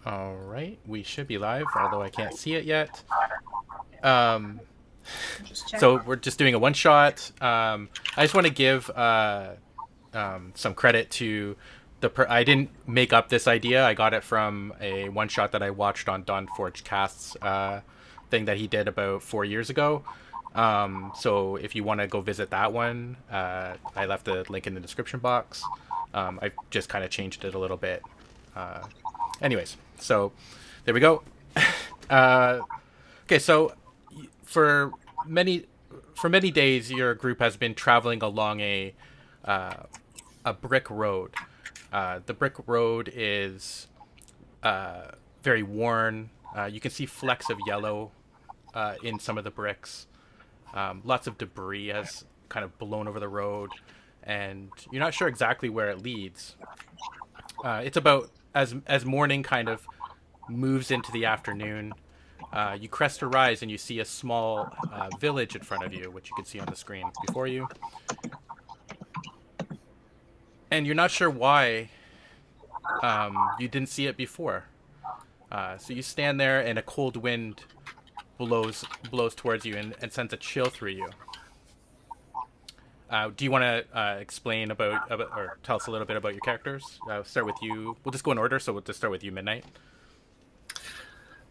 All right, we should be live, although I can't see it yet. Um, Just check. so we're just doing a one shot. I just want to give some credit to I didn't make up this idea. I got it from a one shot that I watched on Dawnforgedcast's thing that he did about 4 years ago. So if you want to go visit that one, I left the link in the description box. I've just kind of changed it a little bit. Uh, Anyways, so there we go. Uh, okay, so for many for many days, your group has been traveling along uh, a brick road. The brick road is very worn. You can see flecks of yellow in some of the bricks. Lots of debris has kind of blown over the road, and you're not sure exactly where it leads. It's about as morning kind of moves into the afternoon. You crest a rise and you see a small village in front of you, which you can see on the screen before you. And you're not sure why you didn't see it before. So you stand there, and a cold wind blows towards you and sends a chill through you. Do you want to explain about or tell us a little bit about your characters? Start with you. We'll just go in order, so we'll just start with you, Midnight.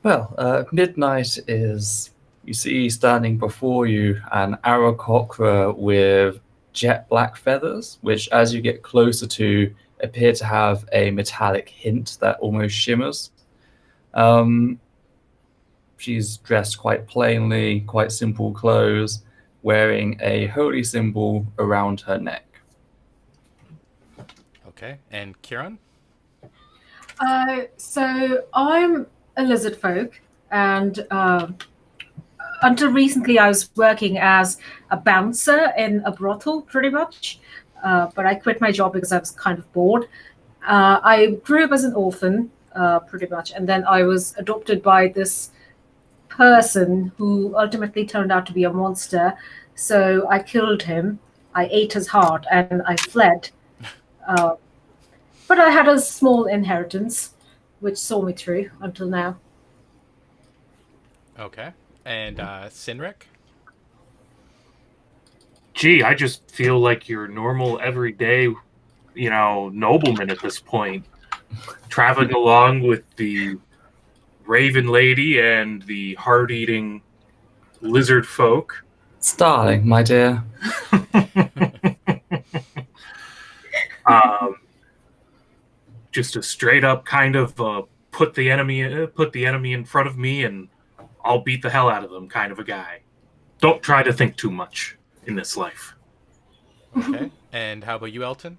Well, midnight is, you see standing before you an Aarakocra with jet black feathers, which as you get closer to appear to have a metallic hint that almost shimmers. Um, she's dressed quite plainly, quite simple clothes, wearing a holy symbol around her neck. Okay, and Kieran. So I'm a lizard folk, and until recently, I was working as a bouncer in a brothel, pretty much. But I quit my job because I was kind of bored. I grew up as an orphan, pretty much, and then I was adopted by this person who ultimately turned out to be a monster. So I killed him. I ate his heart, and I fled. Uh, but I had a small inheritance, which saw me through until now. Okay, and Sinric. Gee, I just feel like your normal everyday, nobleman at this point, traveling along with the Raven Lady and the heart-eating lizard folk. Starling, my dear. um, just a straight up kind of put the enemy in front of me and I'll beat the hell out of them kind of a guy. Don't try to think too much in this life. Okay, and how about you, Elton?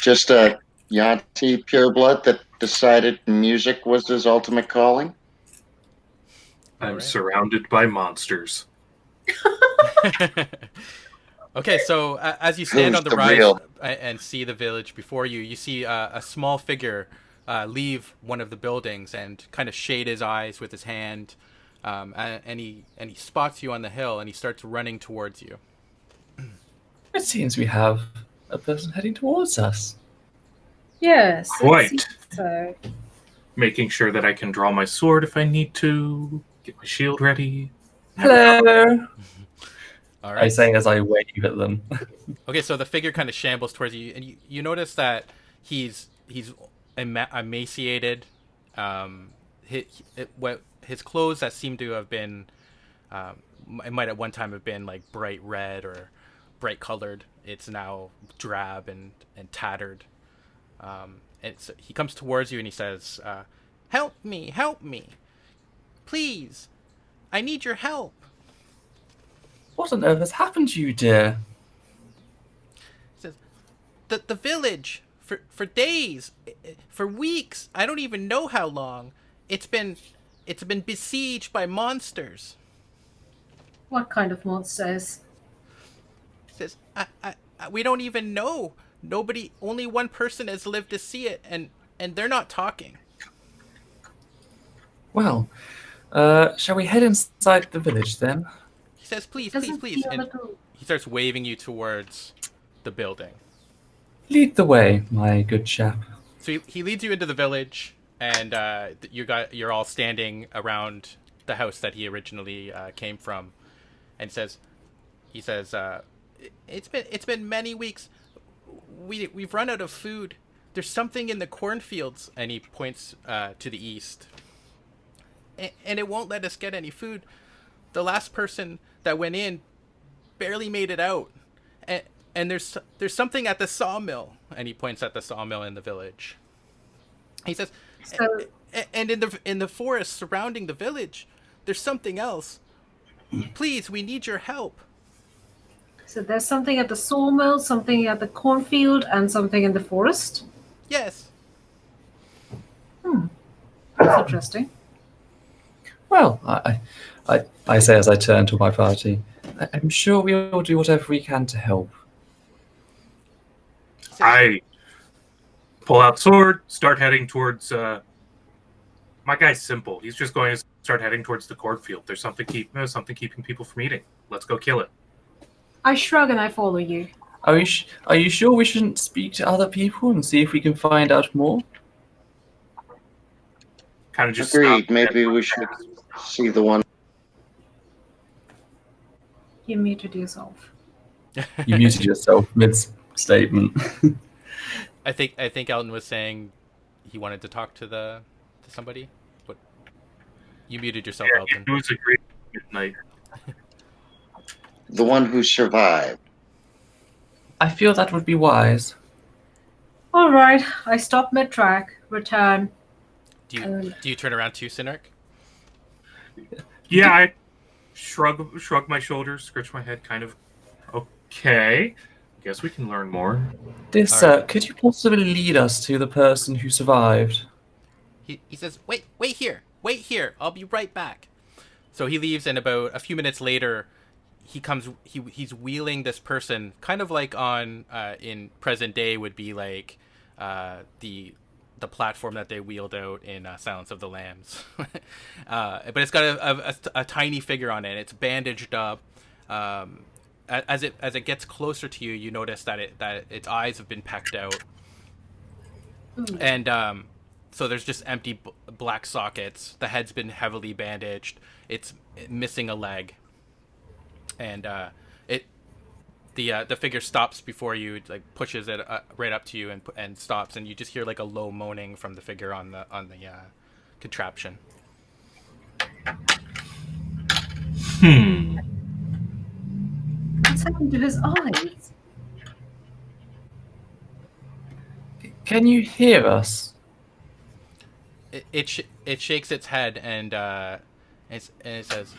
Just a Yanti pureblood that decided music was his ultimate calling. I'm surrounded by monsters. Okay, so as you stand on the rise and see the village before you, you see a small figure leave one of the buildings and kind of shade his eyes with his hand, and he spots you on the hill and he starts running towards you. It seems we have a person heading towards us. Yes. Quite. So. Making sure that I can draw my sword if I need to, get my shield ready. Hello. All right. I say as I wave at them. Okay, so the figure kind of shambles towards you, and you notice that he's emaciated. His clothes that seem to have been, it might at one time have been like bright red or bright colored. It's now drab and tattered. He comes towards you and he says, "Help me! Help me! Please, I need your help." What on earth has happened to you, dear? He says, "The village for days, for weeks. I don't even know how long. It's been besieged by monsters." What kind of monsters? He says, we don't even know. Nobody, only one person has lived to see it, and they're not talking." Well, shall we head inside the village then? He says, "Please, please, please," and he starts waving you towards the building. Lead the way, my good chap. So he leads you into the village, and you're all standing around the house that he originally came from, and he says, it's been many weeks. We've run out of food. There's something in the cornfields, and he points to the east, and it won't let us get any food. The last person that went in barely made it out, and there's something at the sawmill, and he points at the sawmill in the village. He says, So, and in the forest surrounding the village, there's something else. Please, we need your help. so there's something at the sawmill, something at the cornfield, and something in the forest. Yes. That's interesting. Well, I say as I turn to my party, I'm sure we will do whatever we can to help. I pull out sword, start heading towards. My guy's simple. He's just going to start heading towards the cornfield. There's something keeping people from eating. Let's go kill it. I shrug and I follow you. Are you sure we shouldn't speak to other people and see if we can find out more? Kind of just Agreed. stop. Maybe we should see the one. You muted yourself. You muted yourself mid-statement. I think Elton was saying he wanted to talk to somebody, but you muted yourself, Yeah, Elton. it was a great midnight. The one who survived. I feel that would be wise. All right, I stop mid-track, return. Do you turn around to Sinark? Yeah, I shrug my shoulders, scratch my head, kind of. Okay, guess we can learn more. This, All right. could you possibly lead us to the person who survived? He says, wait here, I'll be right back. So he leaves, and about a few minutes later, he's wheeling this person, kind of like on in present day would be like the platform that they wheeled out in Silence of the Lambs. But it's got a tiny figure on it. It's bandaged up. As it gets closer to you, you notice that its eyes have been pecked out, and so there's just empty black sockets. The head's been heavily bandaged. It's missing a leg, and the figure stops before you, like pushes it right up to you and stops, and you just hear like a low moaning from the figure on the contraption. What's happened to his eyes? Can you hear us? It shakes its head and it says,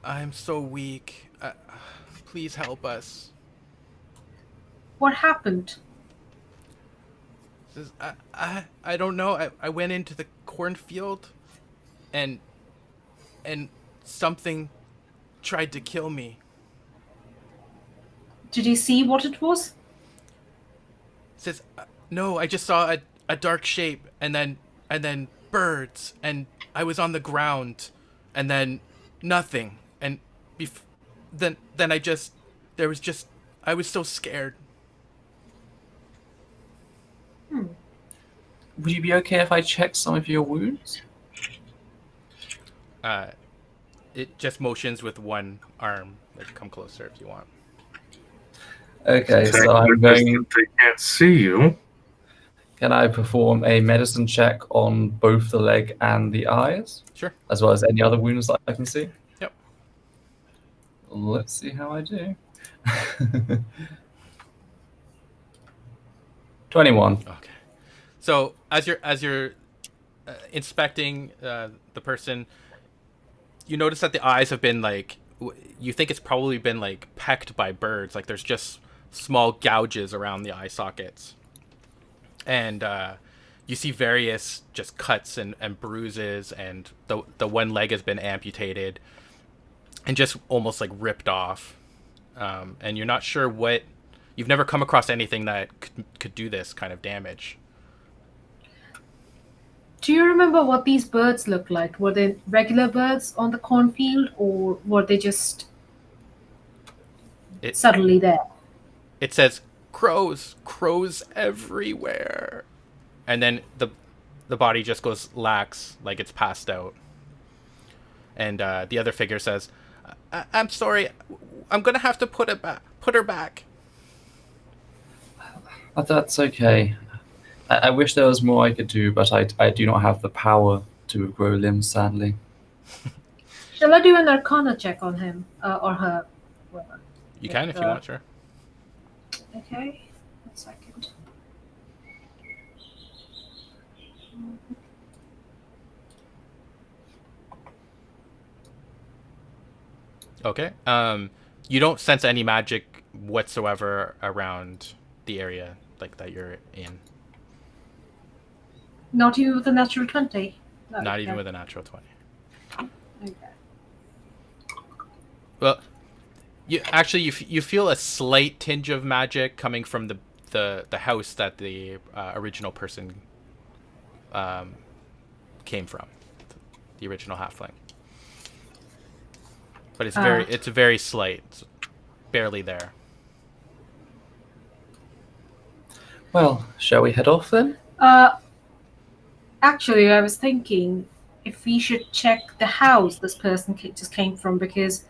I'm so weak. Please help us. What happened? Says, I don't know. I went into the cornfield, and something tried to kill me. Did you see what it was? Says, no, I just saw a dark shape, and then birds, and I was on the ground, and then nothing, and then I was so scared. Would you be okay if I check some of your wounds? It just motions with one arm. Like, come closer if you want. Okay, so I'm going. They can't see you. Can I perform a medicine check on both the leg and the eyes? Sure. As well as any other wounds that I can see? Yep. Let's see how I do. 21. Okay. So as you're inspecting the person, you notice that the eyes have been like, you think it's probably been like pecked by birds. Like there's just small gouges around the eye sockets, and you see various just cuts and bruises, and the one leg has been amputated and just almost like ripped off, and you're not sure what. You've never come across anything that could do this kind of damage. Do you remember what these birds looked like? Were they regular birds on the cornfield, or were they just suddenly there? It says crows everywhere. And then the body just goes lax, like it's passed out. And the other figure says, I'm sorry, I'm gonna have to put her back. That's okay. I wish there was more I could do, but I do not have the power to grow limbs, sadly. Shall I do an Arcana check on him or her? Well, You can if you want, sure. okay, 1 second. Okay. You don't sense any magic whatsoever around the area like that you're in. Not even with a natural 20. No, Not okay. even with a natural 20. Okay. Well, you feel a slight tinge of magic coming from the house that the original person came from, the original halfling. But it's very slight, it's barely there. Well, shall we head off then? Actually, I was thinking if we should check the house this person just came from, because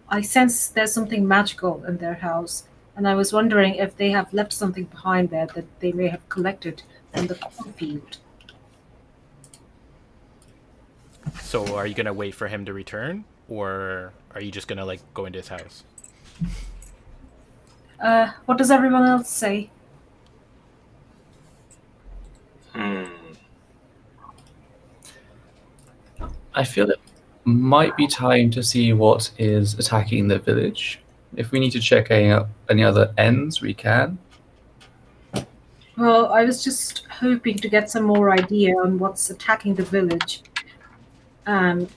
I sense there's something magical in their house, and I was wondering if they have left something behind there that they may have collected from the cornfield. So are you gonna wait for him to return, or are you just gonna like go into his house? What does everyone else say? I feel it might be time to see what is attacking the village. If we need to check any other ends, we can. Well, I was just hoping to get some more idea on what's attacking the village. And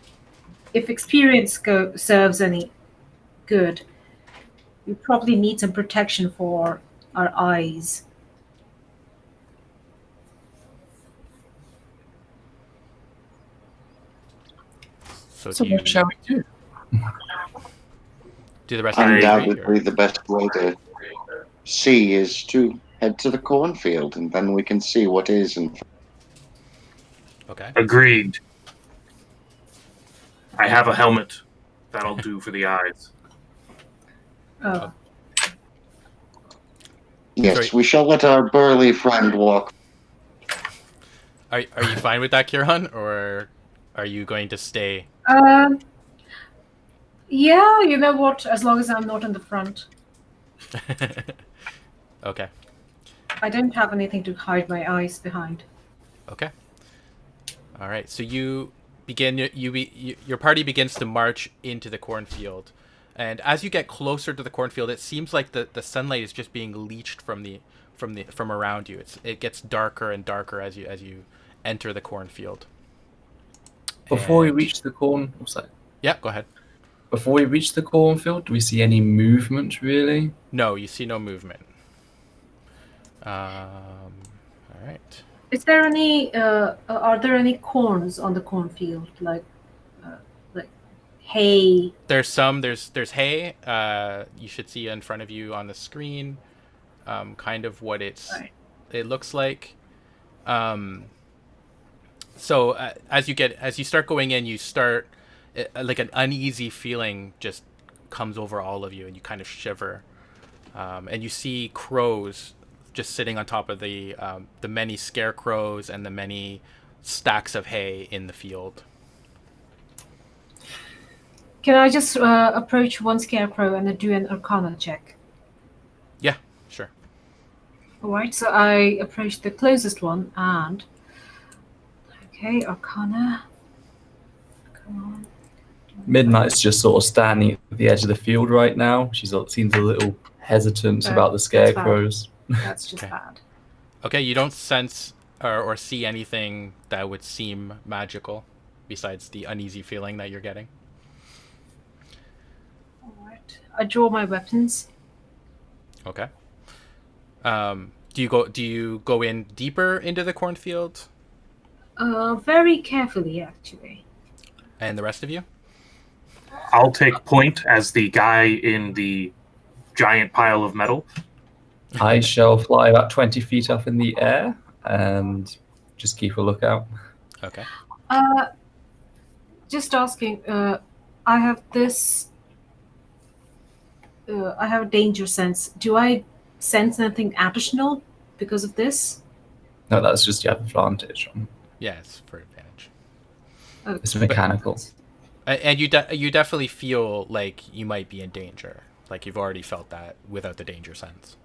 if experience serves any good, we probably need some protection for our eyes. So what shall we do? Do the rest of you agree? Undoubtedly, the best way to see is to head to the cornfield, and then we can see what is. And Okay. Agreed. I have a helmet. That'll do for the eyes. Oh, yes, Sorry. we shall let our burly friend walk. Are you fine with that, Kieran, or are you going to stay? yeah, you know what? As long as I'm not in the front, Okay. I don't have anything to hide my eyes behind. Okay. All right. So you begin. Your party begins to march into the cornfield, and as you get closer to the cornfield, it seems like the sunlight is just being leached from around you. It gets darker and darker as you enter the cornfield. Before we And- reach the corn, what's that? Yeah. Go ahead. Before we reach the cornfield, do we see any movement really? No, you see no movement. All right. Is there any? Are there any corns on the cornfield, like hay? There's some. There's hay. You should see in front of you on the screen, kind of what Right. it looks like. So as you start going in, you start like an uneasy feeling just comes over all of you, and you kind of shiver. And you see crows just sitting on top of the many scarecrows and the many stacks of hay in the field. Can I just approach one scarecrow and then do an Arcana check? Yeah, sure. All right, so I approach the closest one and okay, Arcana. Come on. Midnight's just sort of standing at the edge of the field right now. She seems a little hesitant about the that's fine. scarecrows. That's just Okay. bad. Okay, you don't sense or see anything that would seem magical besides the uneasy feeling that you're getting. All right, I draw my weapons. Okay. Do you go in deeper into the cornfield? Very carefully, actually. And the rest of you? I'll take point as the guy in the giant pile of metal. I shall fly about 20 feet up in the air and just keep a lookout. Okay. Just asking. I have this. I have a danger sense. Do I sense anything additional because of this? No, that's just your advantage. Yeah, it's for advantage. It's mechanical. And you definitely feel like you might be in danger. Like you've already felt that without the danger sense.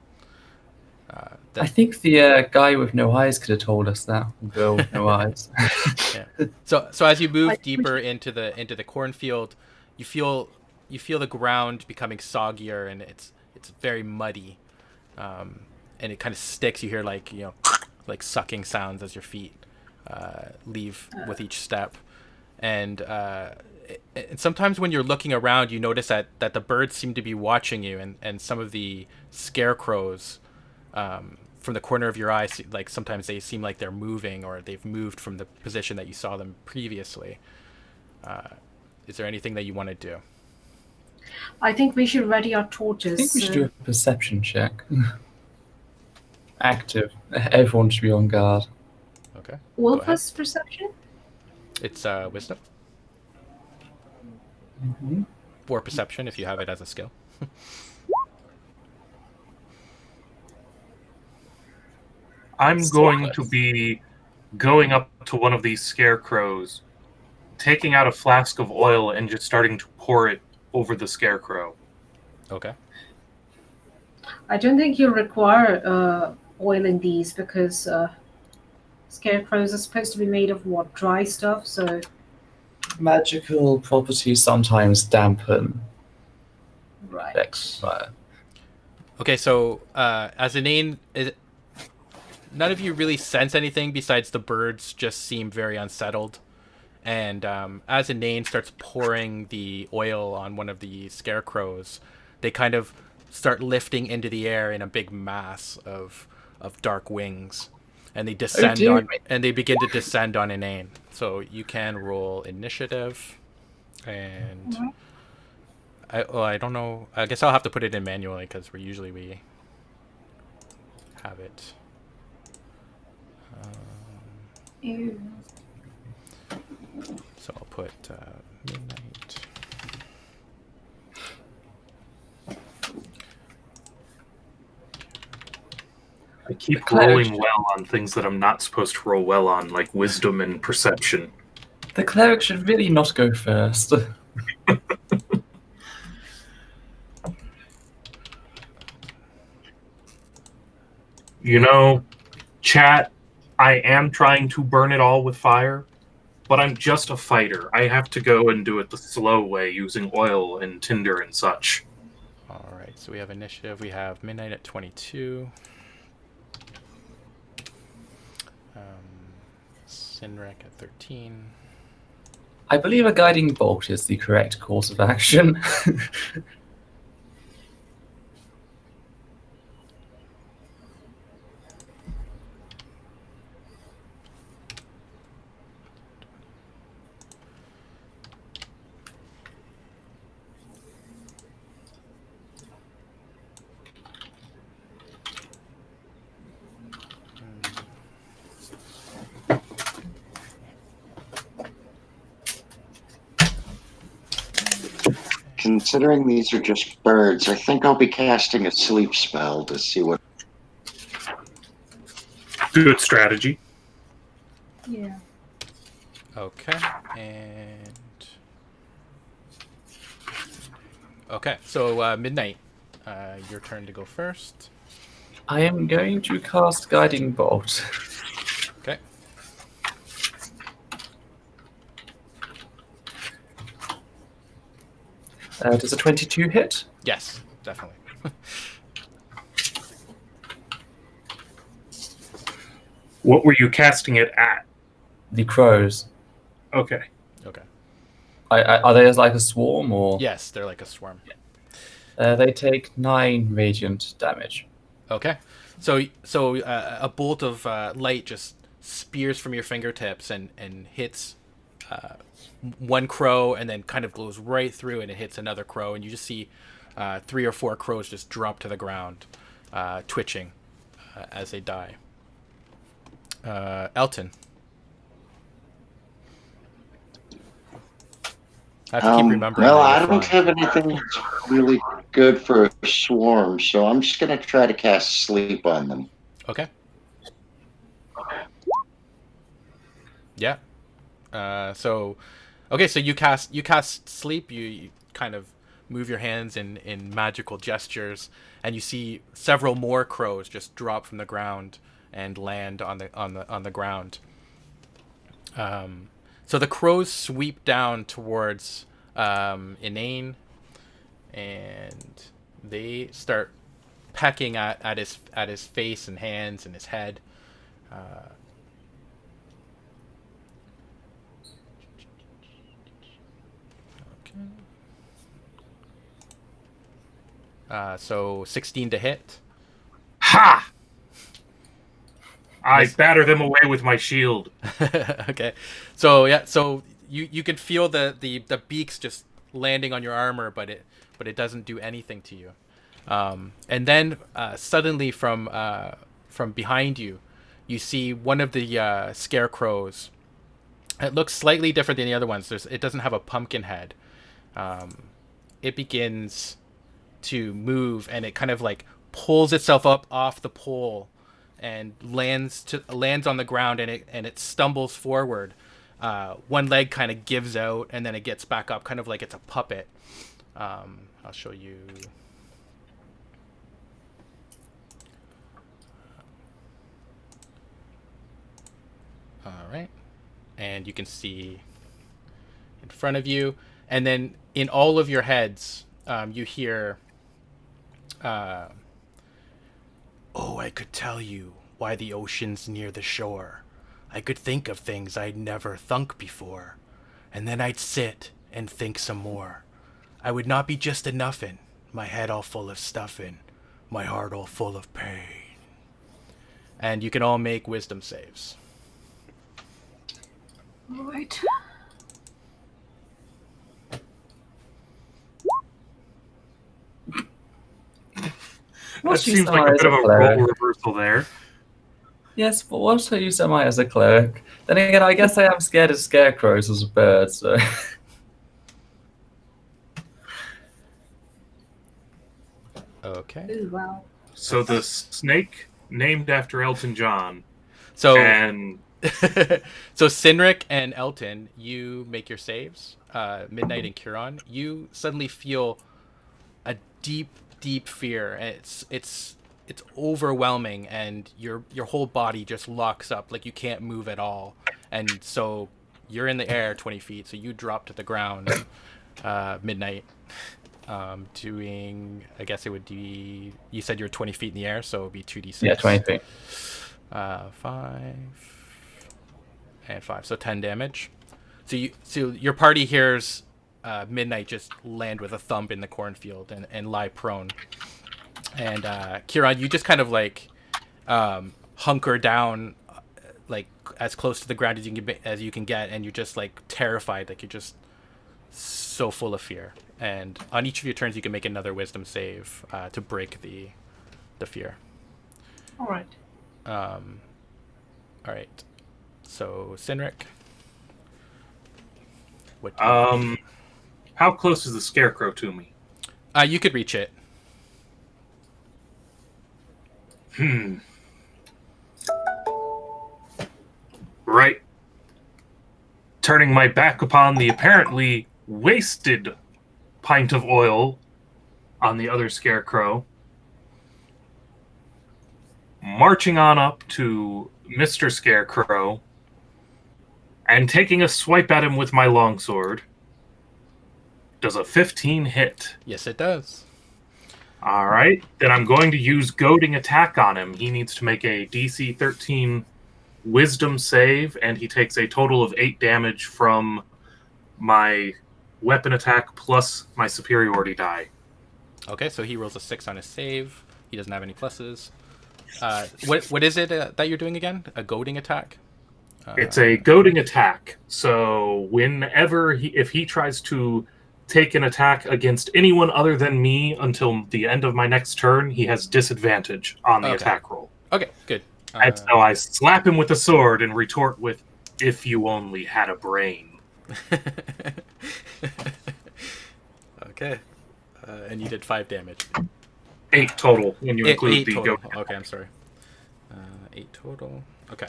I think the guy with no eyes could have told us that. Girl with no eyes. Yeah. So as you move deeper into the cornfield, you feel the ground becoming soggier, and it's very muddy, and it kind of sticks. You hear like like sucking sounds as your feet leave with each step, and sometimes when you're looking around, you notice that the birds seem to be watching you, and some of the scarecrows. From the corner of your eye, like sometimes they seem like they're moving, or they've moved from the position that you saw them previously. Is there anything that you want to do? I think we should ready our I torches. think we should do a perception check. Active. Everyone should be on guard. Okay. All Go of ahead. us perception? It's wisdom Mm-hmm. or perception if you have it as a skill. I'm going to be going up to one of these scarecrows, taking out a flask of oil and just starting to pour it over the scarecrow. Okay. I don't think you require oil in these because scarecrows are supposed to be made of what? Dry stuff, so. Magical properties sometimes dampen Right. effects. Okay. So as a name, none of you really sense anything besides the birds just seem very unsettled. And as Inane starts pouring the oil on one of the scarecrows, they kind of start lifting into the air in a big mass of dark wings, and they descend and they begin to descend on Inane. So you can roll initiative, and I don't know. I guess I'll have to put it in manually because we have it. Ew. So I'll put midnight. I keep rolling well on things that I'm not supposed to roll well on, like wisdom and perception. The cleric should really not go first. You know, chat, I am trying to burn it all with fire, but I'm just a fighter. I have to go and do it the slow way using oil and tinder and such. All right, so we have initiative. We have midnight at 22. Sinrek at 13. I believe a guiding bolt is the correct course of action. Considering these are just birds, I think I'll be casting a sleep spell to see what. Good strategy. Yeah. Okay, and okay, so midnight, your turn to go first. I am going to cast guiding bolt. Okay. Does a 22 hit? Yes, definitely. What were you casting it at? The crows. Okay. Okay. Are they like a swarm or? Yes, they're like a swarm. They take 9 radiant damage. Okay, so a bolt of light just spears from your fingertips and hits one crow, and then kind of goes right through, and it hits another crow, and you just see 3 or 4 crows just drop to the ground. twitching as they die. Elton. I have to keep remembering. Well, that I you're don't flying. have anything that's really good for a swarm, so I'm just going to try to cast sleep on them. Okay. Yeah. So you cast sleep. You kind of move your hands in magical gestures, and you see several more crows just drop from the ground and land on the ground. So the crows sweep down towards Inane, and they start pecking at his face and hands and his head. So 16 to hit. Ha! I batter them away with my shield. Okay. So yeah, so you can feel the beaks just landing on your armor, but it doesn't do anything to you. And then suddenly from behind you, you see one of the scarecrows. It looks slightly different than the other ones. It doesn't have a pumpkin head. It begins to move, and it kind of like pulls itself up off the pole and lands on the ground, and it stumbles forward. One leg kind of gives out, and then it gets back up, kind of like it's a puppet. I'll show you. All right, and you can see in front of you, and then in all of your heads, you hear. Oh, I could tell you why the ocean's near the shore. I could think of things I'd never thunk before, and then I'd sit and think some more. I would not be just a nuffin', my head all full of stuffin', my heart all full of pain. And you can all make wisdom saves. All right. That seems like a bit of a role reversal there. Yes, but what are you semi as a cleric? Then again, I guess I am scared of scarecrows as a bird, so... Okay. Ooh, wow. So the snake named after Elton John. So And so Sinric and Elton, you make your saves. Midnight and Curon, you suddenly feel a deep fear. It's overwhelming, and your whole body just locks up, like you can't move at all. And so you're in the air 20 feet, so you drop to the ground. Midnight, doing, I guess it would be, you said you're 20 feet in the air, so it would be 2d6. Yeah, 20 feet. 5 and 5, so 10 damage. So your party hears Midnight just land with a thump in the cornfield and lie prone. And Kieran, you just kind of like hunker down, like as close to the ground as you can get, and you're just like terrified, like you're just so full of fear. And on each of your turns, you can make another wisdom save to break the fear. All right. All right. So Sinric, what? how close is the scarecrow to me? You could reach it. Right. Turning my back upon the apparently wasted pint of oil on the other scarecrow, marching on up to Mr. Scarecrow and taking a swipe at him with my longsword. Does a 15 hit? Yes, it does. All right. Then I'm going to use goading attack on him. He needs to make a DC 13 wisdom save, and he takes a total of 8 damage from my weapon attack plus my superiority die. Okay, so he rolls a 6 on his save. He doesn't have any pluses. What is it that you're doing again? A goading attack? It's a goading attack. So whenever if he tries to take an attack against anyone other than me until the end of my next turn, he has disadvantage on the attack roll. Okay, good. And so I slap him with the sword and retort with, "If you only had a brain." Okay. And you did 5 damage. 8 total when you include Eight the total. goat. Okay, I'm sorry. 8 total. Okay.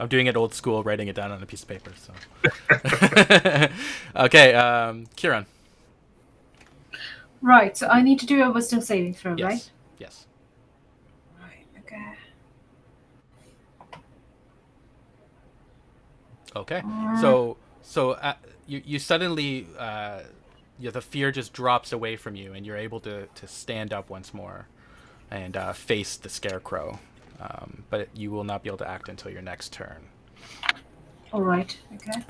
I'm doing it old school, writing it down on a piece of paper. So. Okay, Kieran. Right, so I need to do a wisdom saving throw, Yes. right? Yes. Right, okay. Okay. So you suddenly the fear just drops away from you, and you're able to stand up once more and face the scarecrow. But you will not be able to act until your next turn. All right, okay.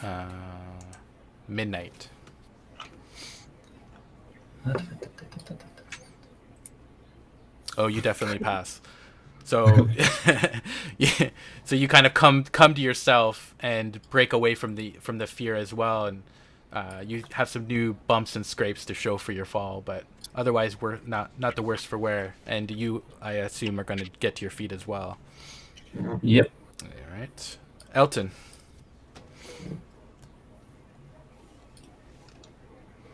Midnight. Oh, you definitely pass. So, so you kind of come to yourself and break away from the fear as well, and you have some new bumps and scrapes to show for your fall, but otherwise we're not the worst for wear. And you, I assume, are going to get to your feet as well. Yep. All right, Elton.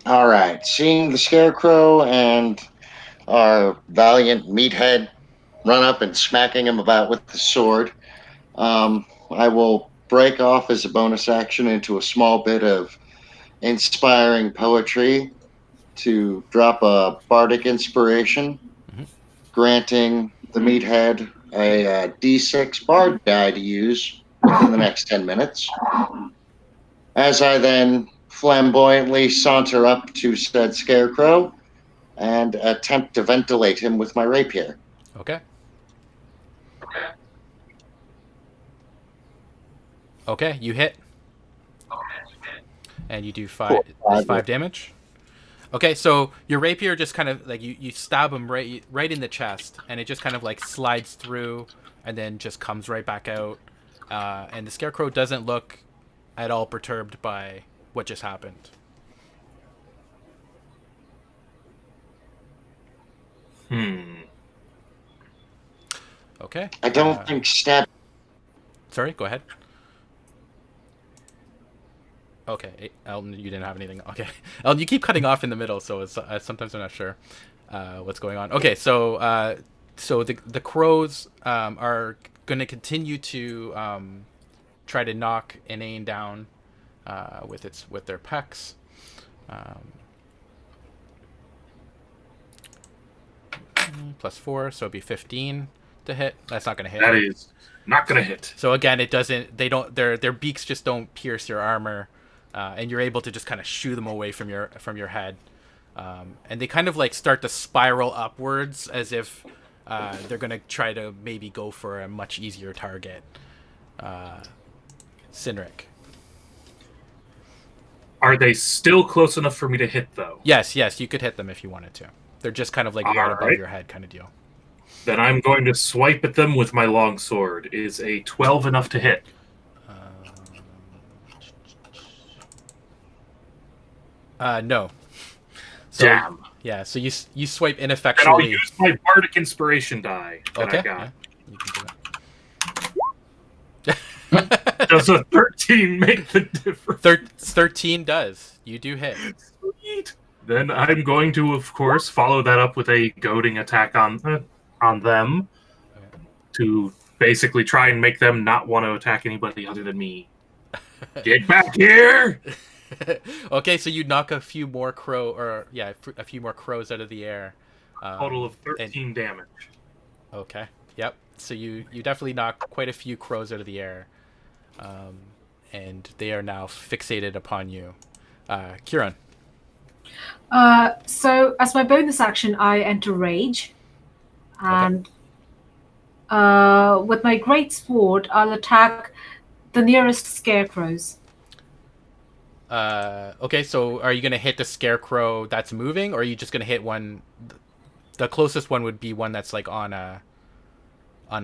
All right. Seeing the scarecrow and our valiant meathead run up and smacking him about with the sword, I will break off as a bonus action into a small bit of inspiring poetry to drop a bardic inspiration, granting the meathead a D6 bard die to use within the next 10 minutes. As I then flamboyantly saunter up to said scarecrow and attempt to ventilate him with my rapier. Okay. Okay, you hit. And you do 5 damage. Okay, so your rapier just kind of like you stab him right in the chest, and it just kind of like slides through and then just comes right back out. And the scarecrow doesn't look at all perturbed by what just happened. Okay. I don't think stab. Sorry, go ahead. Okay, Elton, you didn't have anything. Okay, Elton, you keep cutting off in the middle, so it's, sometimes I'm not sure what's going on. Okay, so so the crows are going to continue to try to knock Inane down with their pecks. +4, so it'd be 15 to hit. That's not going to hit. That is not going to hit. So again, it doesn't. They don't. Their beaks just don't pierce your armor, and you're able to just kind of shoo them away from your head. And they kind of like start to spiral upwards as if they're gonna try to maybe go for a much easier target. Sinric. Are they still close enough for me to hit, though? Yes, you could hit them if you wanted to. They're just kind of like right above your head kind of deal. Then I'm going to swipe at them with my long sword. Is a 12 enough to hit? No. So, Damn. Yeah, so you swipe And I'll ineffectually. use my bardic inspiration die that Okay. I got. Yeah, you can do that. Does a 13 make the difference? 13 does. You do hit. Sweet. Then I'm going to, of course, follow that up with a goading attack on them to basically try and make them not want to attack anybody other than me. Get back here! Okay, so you knock a few more a few more crows out of the air. Total of 13 damage. Okay. Yep. So you definitely knock quite a few crows out of the air, and they are now fixated upon you. Kieran. So as my bonus action, I enter rage, and with my great sword, I'll attack the nearest scarecrows. Okay, so are you going to hit the scarecrow that's moving, or are you just going to hit one? The closest one would be one that's like on a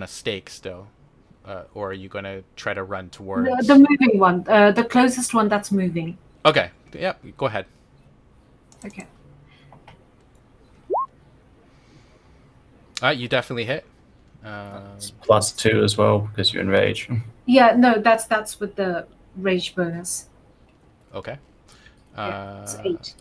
stake still, or are you going to try to run towards The moving one, the closest one that's moving. Okay, yeah, go ahead. Okay. You definitely hit. It's +2 as well because you're in rage. Yeah, no, that's with the rage bonus. Okay. Yeah, it's 8.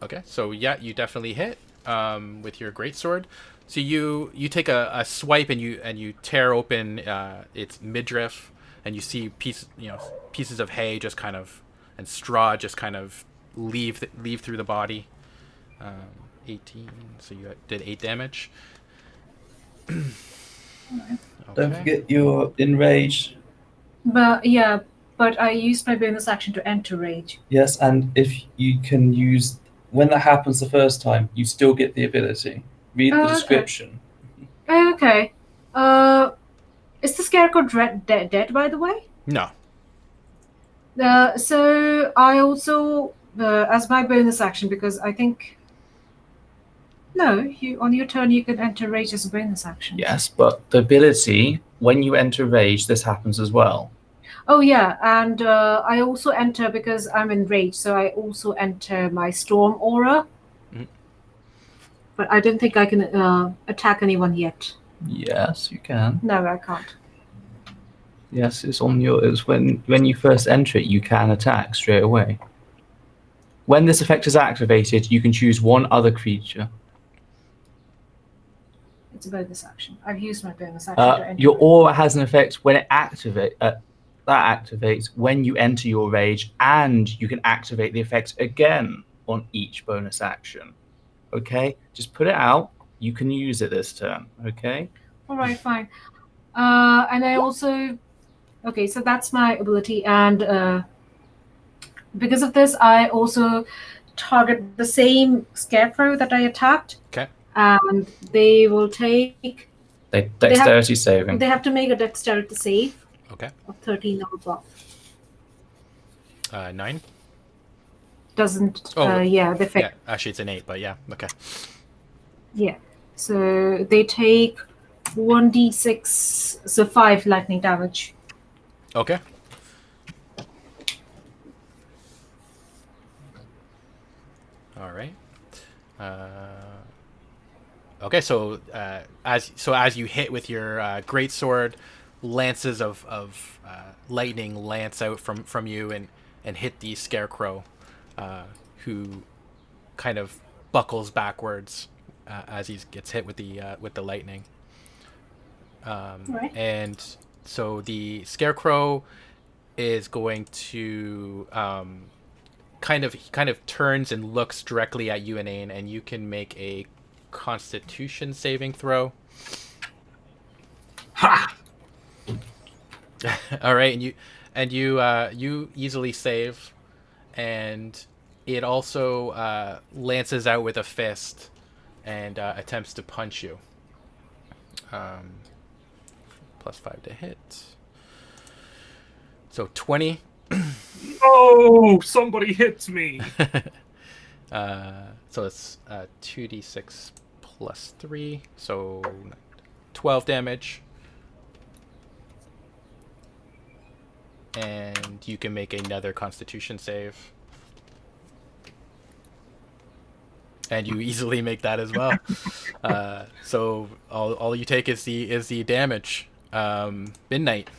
Okay, so yeah, you definitely hit with your greatsword. So you take a swipe and you tear open its midriff, and you see pieces of hay just kind of and straw just kind of leave through the body. 18. So you did 8 damage. Don't Okay. forget you're in rage. But yeah, but I used my bonus action to enter rage. Yes, and if you can use when that happens the first time, you still get the ability. Read the Oh, okay. description. Okay. Is the scarecrow dead, by the way? No. So I also, as my bonus action, because I think no, you on your turn you can enter rage as a bonus action. Yes, but the ability when you enter rage, this happens as well. Oh yeah, and I also enter because I'm in rage, so I also enter my storm aura. Mhm. But I don't think I can attack anyone yet. Yes, you can. No, I can't. Yes, it's on your. It's when you first enter it, you can attack straight away. When this effect is activated, you can choose one other creature. It's a bonus action. I've used my bonus action to enter. Your aura has an effect when it activates. That activates when you enter your rage, and you can activate the effect again on each bonus action. Okay, just put it out. You can use it this turn. Okay. All right, fine. And I also, okay, so that's my ability, and because of this, I also target the same scarecrow that I attacked. Okay. And they will take. Dexterity saving. They have to make a dexterity save. Okay. Of 13 or above. 9. Doesn't. Oh, yeah, they fail. Yeah, actually it's an 8, but yeah, okay. Yeah. So they take 1d6, so 5 lightning damage. Okay. All right. Okay, so as you hit with your greatsword, lances of lightning lance out from you and hit the scarecrow, who kind of buckles backwards as he gets hit with the lightning. Right. And so the scarecrow is going to kind of turns and looks directly at you, Inane, and you can make a Constitution saving throw. Ha! All right, and you easily save, and it also lances out with a fist and attempts to punch you. +5 to hit. So 20. Oh, somebody hits me. So it's 2d6 plus 3, so 12 damage. And you can make another Constitution save. And you easily make that as well. So all you take is the damage. Midnight.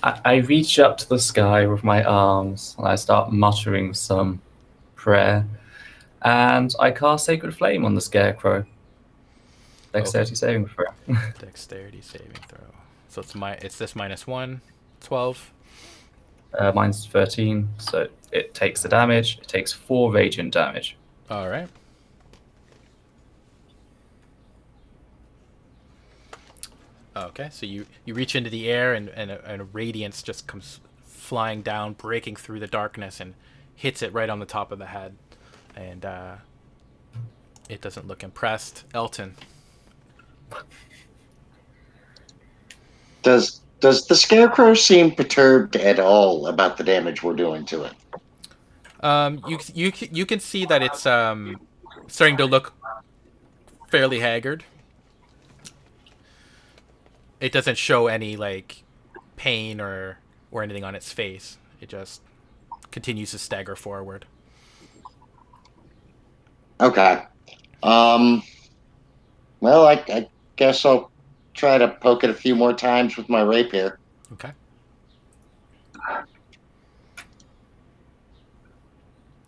I reach up to the sky with my arms and I start muttering some prayer. And I cast Sacred Flame on the scarecrow. Dexterity saving throw. Dexterity saving throw. So it's this -1, 12. Mine's 13, so it takes the damage. It takes 4 radiant damage. All right. Okay, so you reach into the air and a radiance just comes flying down, breaking through the darkness and hits it right on the top of the head. And it doesn't look impressed. Elton. Does the scarecrow seem perturbed at all about the damage we're doing to it? You can see that it's starting to look fairly haggard. It doesn't show any like pain or anything on its face. It just continues to stagger forward. Okay. Well, I guess I'll try to poke it a few more times with my rapier. Okay.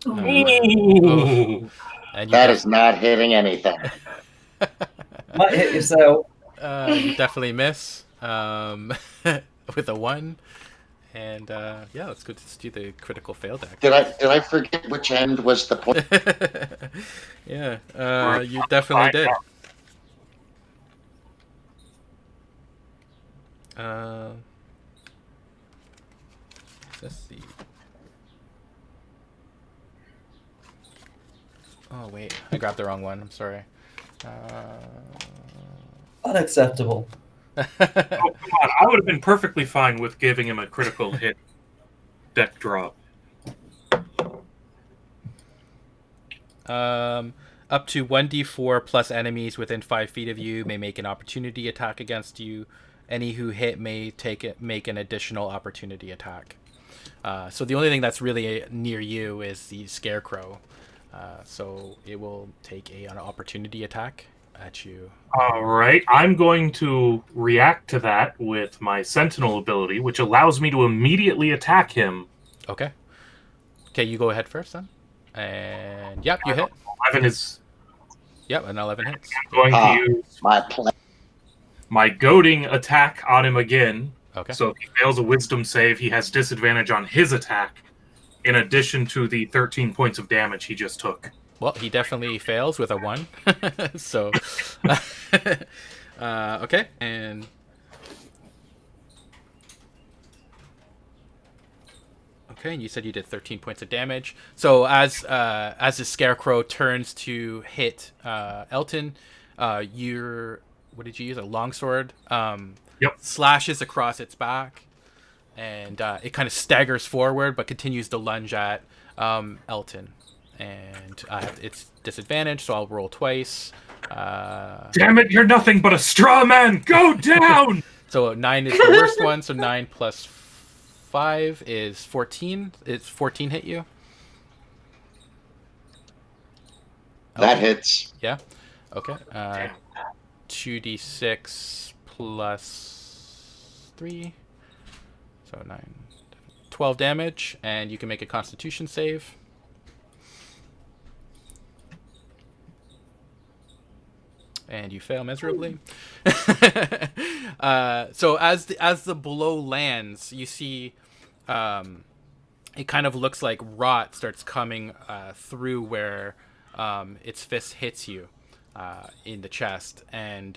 Ooh. And That is not hitting anything. Might hit yourself. you definitely miss with a 1. And yeah, let's do the critical fail deck. Did I forget which end was the point? Yeah, you definitely did. Let's see. Oh wait, I grabbed the wrong one. I'm sorry. Unacceptable. Oh, come on. I would have been perfectly fine with giving him a critical hit deck drop. Up to 1d4 plus enemies within 5 feet of you may make an opportunity attack against you. Any who hit may make an additional opportunity attack. So the only thing that's really near you is the scarecrow. So it will take an opportunity attack at you. All right. I'm going to react to that with my Sentinel ability, which allows me to immediately attack him. Okay. Okay, you go ahead first then. And yep, you hit. 11 is... Yep, an 11 hits. I'm going to use my goading attack on him again. Okay. So if he fails a wisdom save, he has disadvantage on his attack, in addition to the 13 points of damage he just took. Well, he definitely fails with a 1. So, okay, and okay, and you said you did 13 points of damage. So as the scarecrow turns to hit Elton, what did you use? A longsword. Yep. Slashes across its back, and it kind of staggers forward, but continues to lunge at Elton. And it's disadvantage, so I'll roll twice. Damn it, you're nothing but a straw man! Go down! So 9 is the worst one, so 9 plus 5 is 14. Is 14 hit you? That hits. Yeah? Okay. 2d6 plus 3. So 9. 12 damage, and you can make a constitution save. And you fail miserably. So as the blow lands, you see it kind of looks like rot starts coming through where its fist hits you in the chest, and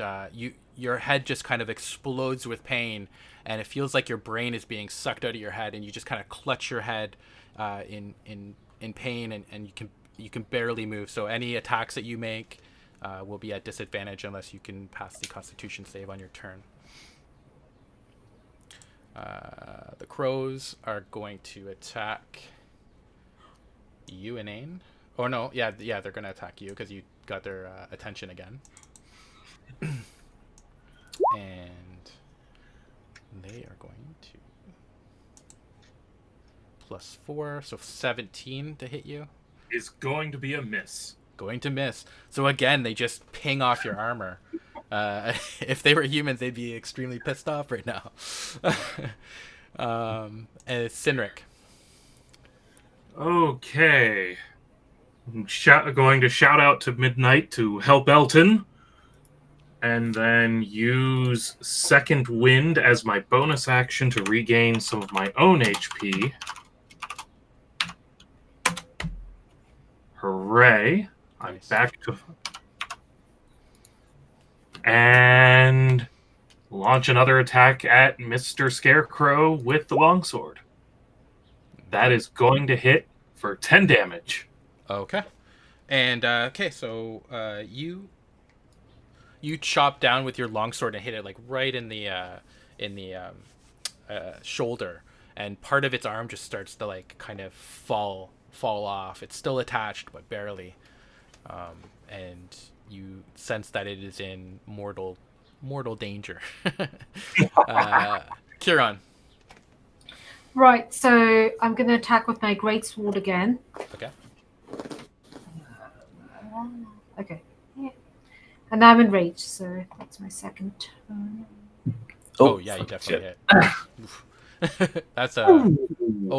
your head just kind of explodes with pain, and it feels like your brain is being sucked out of your head, and you just kind of clutch your head in pain, and you can barely move. So any attacks that you make will be at disadvantage unless you can pass the Constitution save on your turn. The crows are going to attack you, Inane. Oh no, yeah, they're going to attack you because you got their attention again. And they are going to +4, so 17 to hit you. Is going to be a miss. Going to miss. So again, they just ping off your armor. If they were humans, they'd be extremely pissed off right now. And it's Cynric. Okay. I'm going to shout out to Midnight to help Elton. And then use Second Wind as my bonus action to regain some of my own HP. Hooray. I'm back to... And launch another attack at Mr. Scarecrow with the longsword. That is going to hit for 10 damage. Okay. And, okay, so you chop down with your longsword and hit it, like, right in the shoulder. And part of its arm just starts to, like, kind of fall off. It's still attached, but barely. And you sense that it is in mortal danger. Kieran. Right, so I'm going to attack with my greatsword again. Okay. Okay. Yeah. And I'm enraged, so that's my second turn. Oh yeah, you definitely shit. hit. Oof. That's a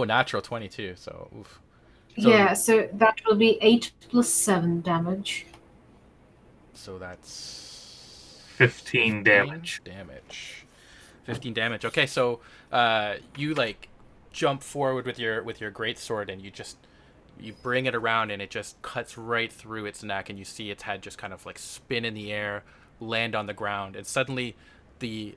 natural 22. So oof. So Yeah, so that will be 8 plus 7 damage. so that's 15 damage. 15 damage. Okay, so you like jump forward with your great sword, and you bring it around, and it just cuts right through its neck, and you see its head just kind of like spin in the air, land on the ground, and suddenly the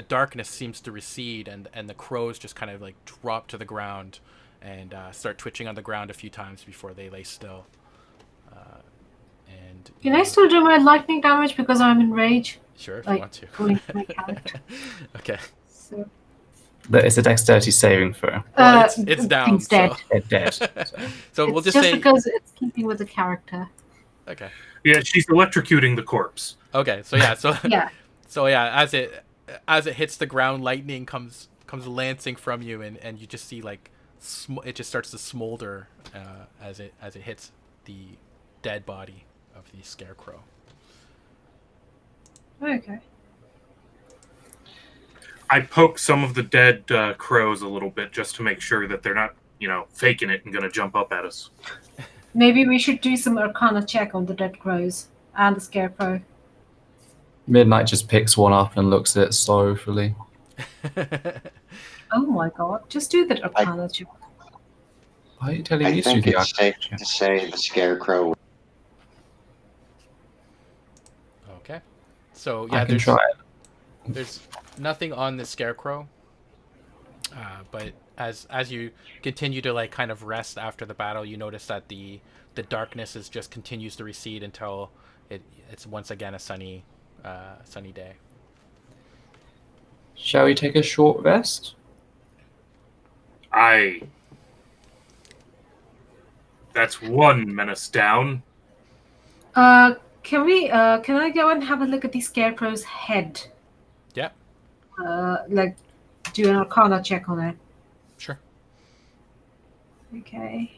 darkness seems to recede, and the crows just kind of like drop to the ground and start twitching on the ground a few times before they lay still. And Can I still do my lightning damage because I'm enraged? Sure, if you Like, want to. going to my character. Okay. So, But it's a dexterity saving throw. Well, it's down. thing's dead. So, It's dead. so we'll It's just just say because it's keeping with the character. okay. Yeah, she's electrocuting the corpse. Okay, so yeah, Yeah. so yeah, as it hits the ground, lightning comes lancing from you, and you just see like it just starts to smolder as it hits the dead body of the scarecrow. Okay. I poke some of the dead crows a little bit just to make sure that they're not, faking it and going to jump up at us. Maybe we should do some Arcana check on the dead crows and the scarecrow. Midnight just picks one up and looks at it sorrowfully. Oh my god! Just do the Arcana check. Why are you telling I me to do think the it's safe to say the scarecrow. Okay, so yeah, I can try it. there's nothing on the scarecrow, but as you continue to like kind of rest after the battle, you notice that the darkness just continues to recede until it's once again a sunny day. Shall we take a short rest? That's one menace down. Can we? Can I go and have a look at the scarecrow's head? Yeah, Like, do an Arcana check on it. sure. Okay.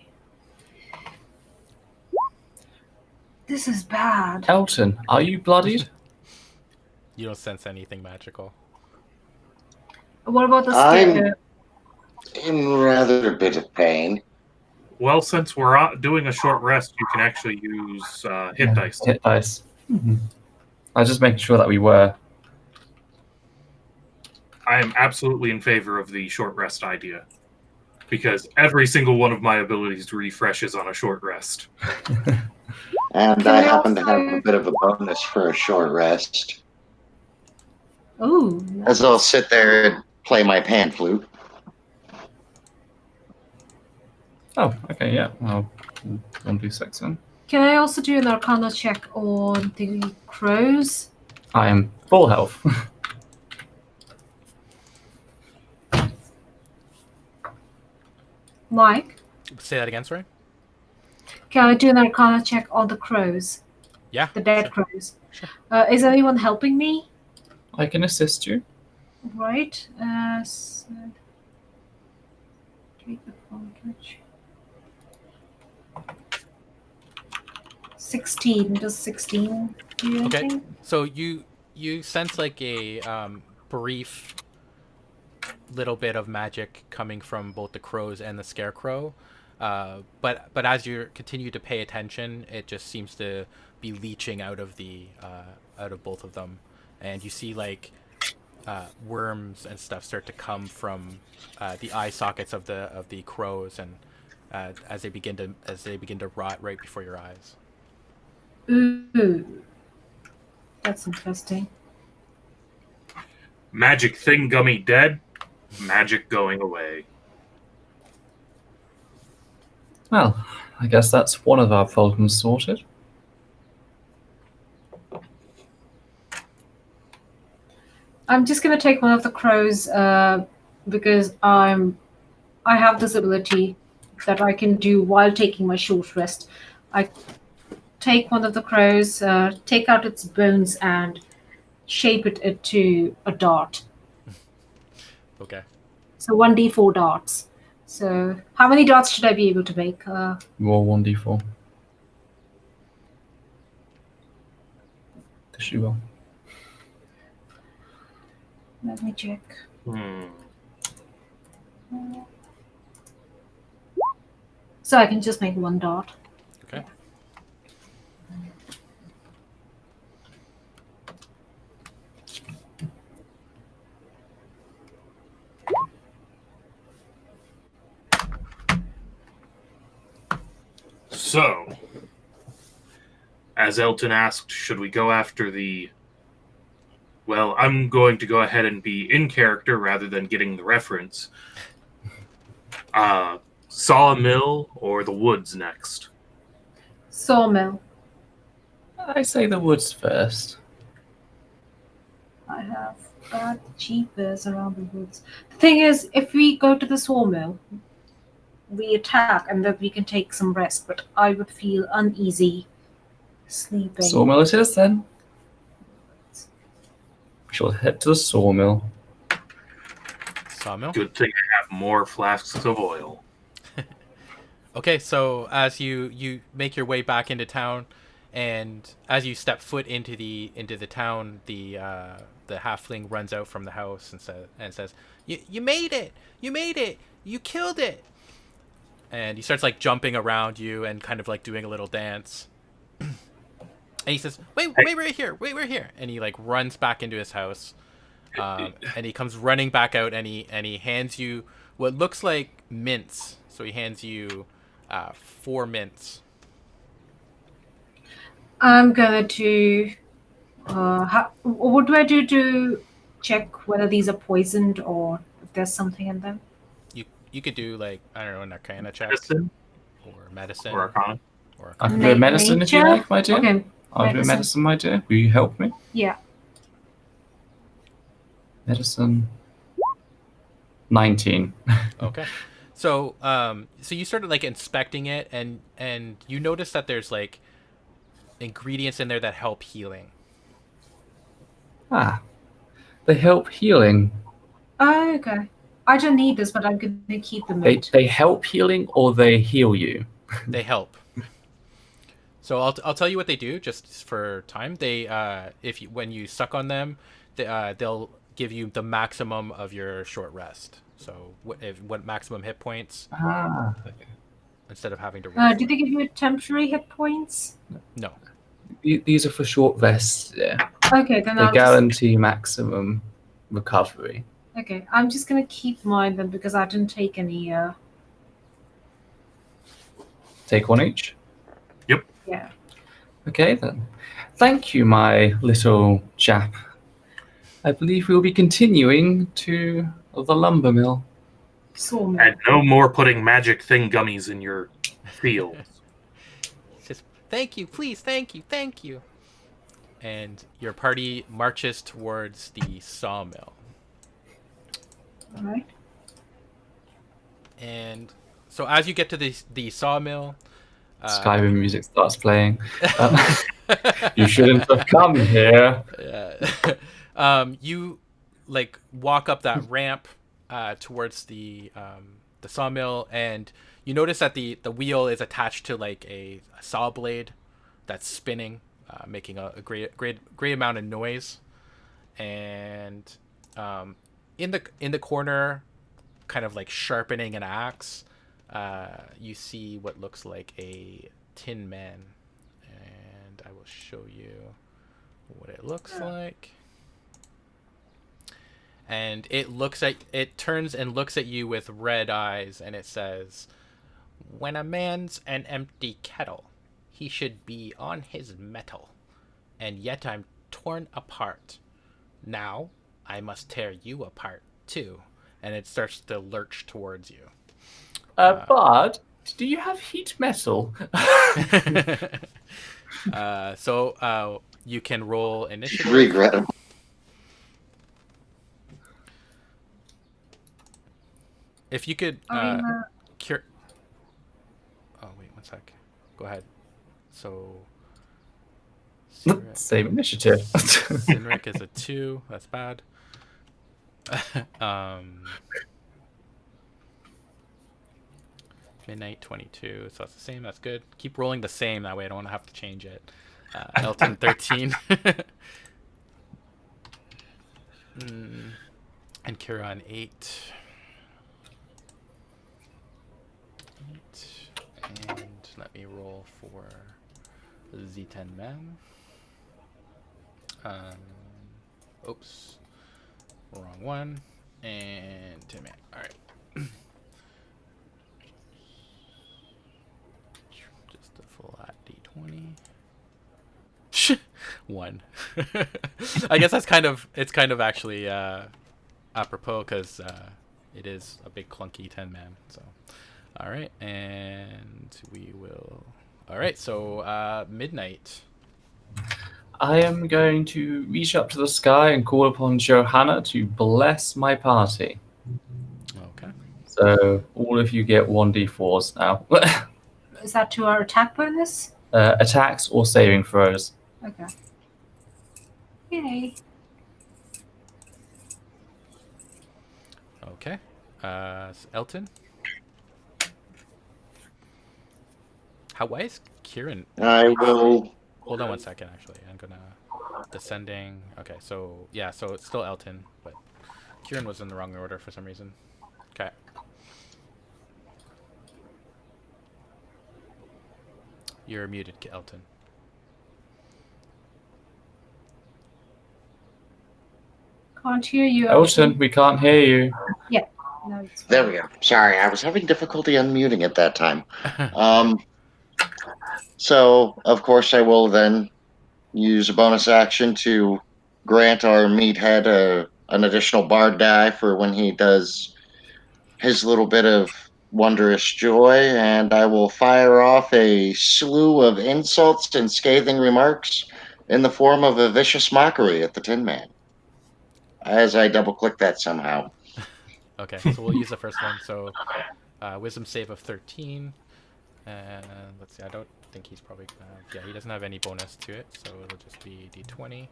This is bad. Elton, are you bloodied? You don't sense anything magical. What about the I'm scare? in rather a bit of pain. Well, since we're doing a short rest, you can actually use hit dice. Hit dice. I was just making sure that we were. I am absolutely in favor of the short rest idea. Because every single one of my abilities refreshes on a short rest. And Can I we happen to also- have a bit of a bonus for a short rest. Oh. As I'll sit there and play my pan flute. Oh, okay, yeah. Well, 1d6 then. Can I also do an Arcana check on the crows? I am full health. Mike, Say that again, sorry. can I do an Arcana check on the crows? Yeah, The dead sure. crows. Sure. Is anyone helping me? I can assist you. Right. So take advantage. 16. Does 16 do anything? Okay, so you sense like a brief little bit of magic coming from both the crows and the scarecrow, but as you continue to pay attention, it just seems to be leaching out of both of them, and you see like worms and stuff start to come from the eye sockets of the crows, and as they begin to rot right before your eyes. Ooh. That's interesting. Magic thing gummy dead, magic going away. Well, I guess that's one of our problems sorted. I'm just gonna take one of the crows because I have this ability that I can do while taking my short rest. I take one of the crows, take out its bones, and shape it into a dart. Okay. So 1d4 darts. So how many darts should I be able to make? Roll 1d4. She will. Let me check. So I can just make one dot. Okay. So, as Elton asked, should we go after the... Well, I'm going to go ahead and be in character rather than getting the reference. Sawmill or the woods next? Sawmill. I say the woods first. I have bad jeepers around the woods. The thing is, if we go to the sawmill, we attack and then we can take some rest, but I would feel uneasy sleeping. Sawmill it is then. We shall head to the sawmill. Sawmill. Good thing I have more flasks of oil. Okay, so as you make your way back into town, and as you step foot into the town, the halfling runs out from the house and says, "You made it! You made it! You killed it!" And he starts like jumping around you and kind of like doing a little dance. And he says, "Wait, right here! Wait, we're here!" And he like runs back into his house, and he comes running back out, and he hands you what looks like mints. So he hands you 4 mints. I'm gonna do. What do I do to check whether these are poisoned or if there's something in them? You could do like, I don't know, an Arcana check Medicine or medicine or Arcana? or I can do a medicine if you Nature? like, my dear. Okay. I'll do a medicine, my dear. Will you help me? Yeah. Medicine. 19. Okay. So so you started like inspecting it, and you notice that there's like ingredients in there that help healing. They help healing. Oh, okay. I don't need this, but I'm gonna keep them. They help healing or they heal you? They help. So I'll tell you what they do just for time. They when you suck on them, they'll give you the maximum of your short rest. So what maximum hit points instead of having to roll. Do they give you temporary hit points? No. These are for short rests. Yeah. Okay, then They guarantee maximum recovery. Okay, I'm just gonna keep mine then because I didn't take any. Take 1 each. Yep. Yeah. Okay then. Thank you, my little chap. I believe we'll be continuing to the lumber mill. Sawmill. And no more putting magic thing gummies in your fields. Just thank you, please, thank you. And your party marches towards the sawmill. All right. And so as you get to the sawmill, Skyrim music starts playing. You shouldn't have come here. You like walk up that ramp towards the sawmill, and you notice that the wheel is attached to like a saw blade that's spinning, making a great amount of noise. And in the corner, kind of like sharpening an axe, you see what looks like a tin man, and I will show you what it looks like. And it turns and looks at you with red eyes, and it says, "When a man's an empty kettle, he should be on his mettle, and yet I'm torn apart. Now I must tear you apart too." And it starts to lurch towards you. Bard, do you have heat metal? So you can roll You initiative. should regret him. If you could cure. Oh wait, 1 sec. Go ahead. So. Same initiative. Sinric is a 2. That's bad. Midnight 22. So that's the same. That's good. Keep rolling the same. That way I don't have to change it. Elton 13. And Kieran 8. And let me roll for Z10 man. Oops. Wrong one. And 10 man. Alright. Just a flat D20. 1. I guess it's kind of actually apropos because it is a big clunky 10 man. So, all right, and we will. All right, so midnight. I am going to reach up to the sky and call upon Johanna to bless my party. Okay. So all of you get 1d4s now. Is that to our attack bonus? Attacks or saving throws. Okay. Yay. Okay. Elton. Why is Kieran? I will. Hold on one second. Actually, I'm gonna descending. Okay, so yeah, so it's still Elton, but Kieran was in the wrong order for some reason. Okay. You're muted, Elton. Can't hear you. Elton, we can't hear you. Yeah. No, it's There we go. Sorry, I was having difficulty unmuting at that time. So, of course, I will then use a bonus action to grant our meathead an additional bard die for when he does his little bit of wondrous joy, and I will fire off a slew of insults and scathing remarks in the form of a vicious mockery at the Tin Man. As I double click that somehow. Okay, so we'll use the first one. So, wisdom save of 13. And let's see, I don't think he's probably gonna have, yeah, he doesn't have any bonus to it, so it'll just be d20.